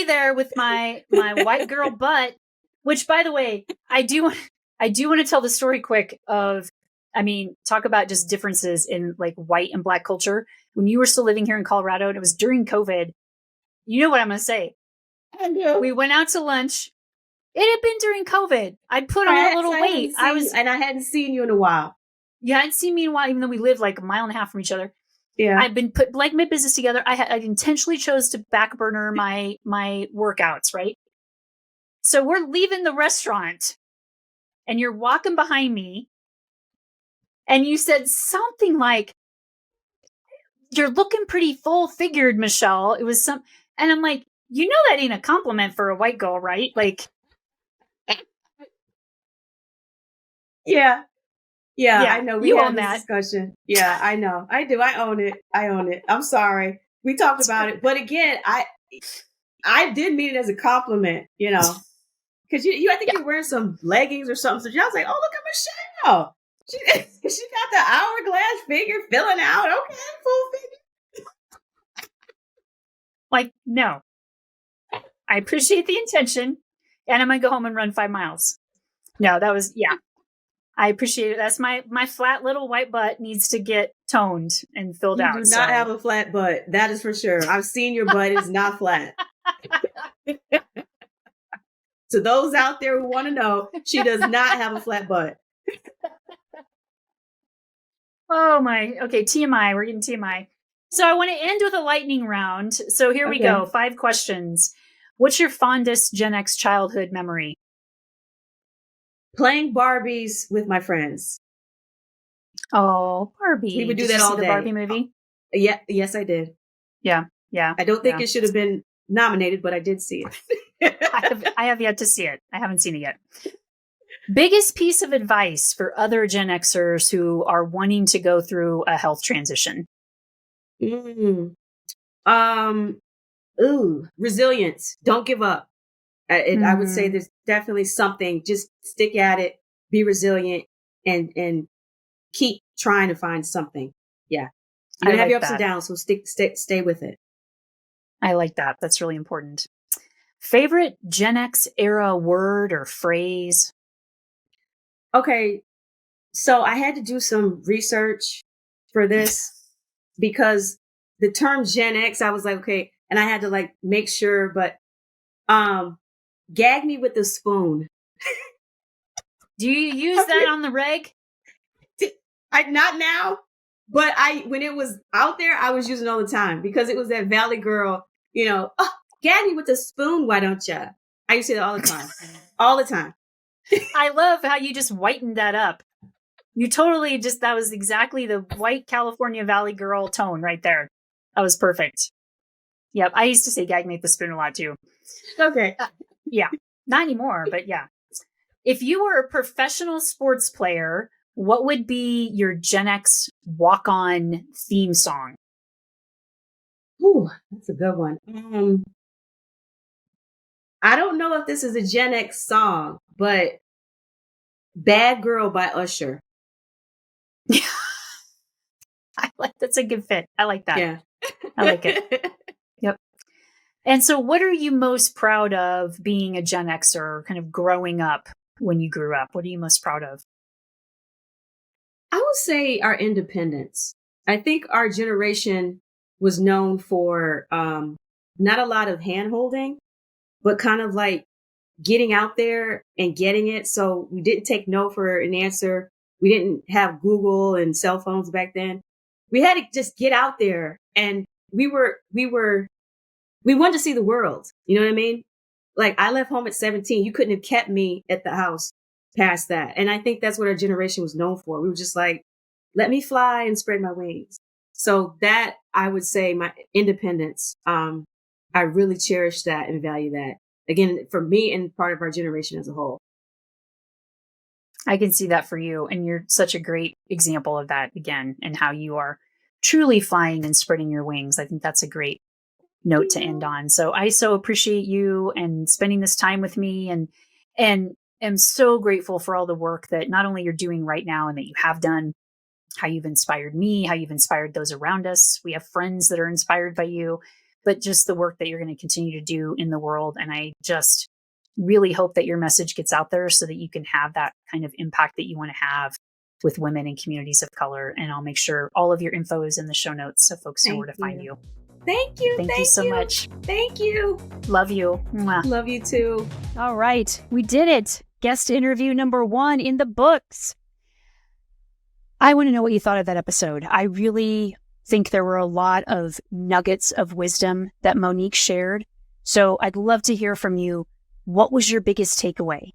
there with my white girl butt, which by the way, I do want to tell the story quick of, I mean, talk about just differences in like white and black culture. When you were still living here in Colorado and it was during COVID, you know what I'm going to say. I know. We went out to lunch. It had been during COVID. I'd put on a little weight. And I hadn't seen you in a while. You hadn't seen me in a while, even though we lived like a mile and a half from each other. Yeah. I've been put like my business together. I intentionally chose to back burner my workouts, right? So we're leaving the restaurant and you're walking behind me and you said something like, "You're looking pretty full figured, Michelle." It was and I'm like, you know, that ain't a compliment for a white girl, right? Like, yeah, I know. We had this discussion. Yeah, I know. I do. I own it. I'm sorry. We talked about it. But again, I did mean it as a compliment, you know, because I think you're wearing some leggings or something. So I was like, oh, look at Michelle. She got the hourglass figure filling out. Okay, full figure. Like, no. I appreciate the intention. And I'm going to go home and run 5 miles. No, that was, yeah. I appreciate it. That's my flat little white butt needs to get toned and filled out. You do not have a flat butt. That is for sure. I've seen your butt. It's not flat. To those out there who want to know, she does not have a flat butt. Oh my. Okay, TMI. We're getting TMI. So I want to end with a lightning round. So here we go. 5 questions. What's your fondest Gen X childhood memory? Playing Barbies with my friends. Oh, Barbie. We would do that all day. The Barbie movie? Yeah. Yes, I did. Yeah. I don't think it should have been nominated, but I did see it. I have yet to see it. I haven't seen it yet. Biggest piece of advice for other Gen Xers who are wanting to go through a health transition? Resilience. Don't give up. I would say there's definitely something. Just stick at it. Be resilient and keep trying to find something. Yeah, you're gonna have your ups and downs, so stay with it. I like that. That's really important. Favorite Gen X era word or phrase? Okay, so I had to do some research for this because the term Gen X, I was like, okay, and I had to like make sure, but gag me with the spoon. Do you use that on the reg? Not now, but when it was out there, I was using it all the time because it was that Valley girl, you know, gag me with the spoon, why don't you? I used to say that all the time. All the time. I love how you just whitened that up. You totally that was exactly the white California Valley girl tone right there. That was perfect. Yep. I used to say gag me with the spoon a lot too. Okay. Yeah. Not anymore, but yeah. If you were a professional sports player, what would be your Gen X walk-on theme song? Ooh, that's a good one. I don't know if this is a Gen X song, but Bad Girl by Usher. That's a good fit. I like that. Yeah. I like it. Yep. And so what are you most proud of being a Gen Xer, kind of growing up when you grew up? What are you most proud of? I would say our independence. I think our generation was known for not a lot of hand holding, but kind of like getting out there and getting it. So we didn't take no for an answer. We didn't have Google and cell phones back then. We had to just get out there, and we wanted to see the world. You know what I mean? Like, I left home at 17. You couldn't have kept me at the house past that. And I think that's what our generation was known for. We were just like, let me fly and spread my wings. So that, I would say, my independence, I really cherish that and value that. Again, for me and part of our generation as a whole. I can see that for you. And you're such a great example of that again, and how you are truly flying and spreading your wings. I think that's a great note to end on. So I so appreciate you and spending this time with me, and am so grateful for all the work that not only you're doing right now and that you have done, how you've inspired me, how you've inspired those around us. We have friends that are inspired by you, but just the work that you're going to continue to do in the world. And I just really hope that your message gets out there so that you can have that kind of impact that you want to have with women and communities of color. And I'll make sure all of your info is in the show notes so folks know where to find you. Thank you. Thank you so much. Thank you. Love you. Mwah. Love you too. All right. We did it. Guest interview number 1 in the books. I want to know what you thought of that episode. I really think there were a lot of nuggets of wisdom that Monique shared. So I'd love to hear from you. What was your biggest takeaway?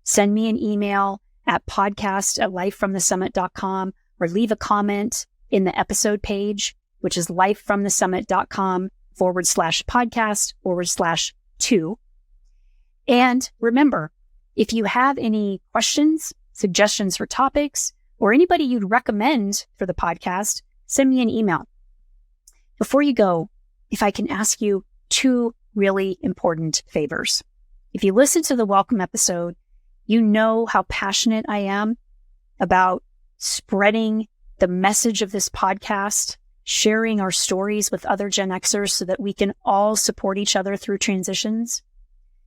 Send me an email at podcast@lifefromthesummit.com or leave a comment in the episode page, which is lifefromthesummit.com/podcast/2. And remember, if you have any questions, suggestions for topics, or anybody you'd recommend for the podcast, send me an email. Before you go, if I can ask you 2 really important favors. If you listen to the welcome episode, you know how passionate I am about spreading the message of this podcast, sharing our stories with other Gen Xers so that we can all support each other through transitions.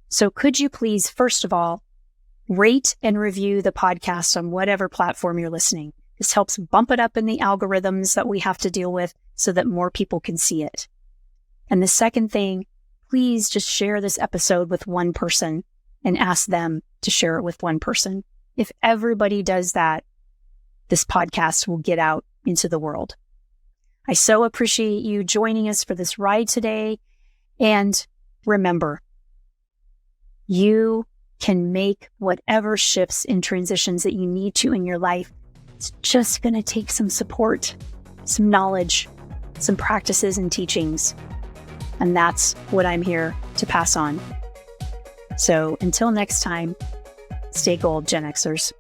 So could you please, first of all, rate and review the podcast on whatever platform you're listening. This helps bump it up in the algorithms that we have to deal with so that more people can see it. And the second thing, please just share this episode with one person and ask them to share it with one person. If everybody does that, this podcast will get out into the world. I so appreciate you joining us for this ride today. And remember, you can make whatever shifts and transitions that you need to in your life. It's just going to take some support, some knowledge, some practices and teachings. And that's what I'm here to pass on. So until next time, stay gold, Gen Xers.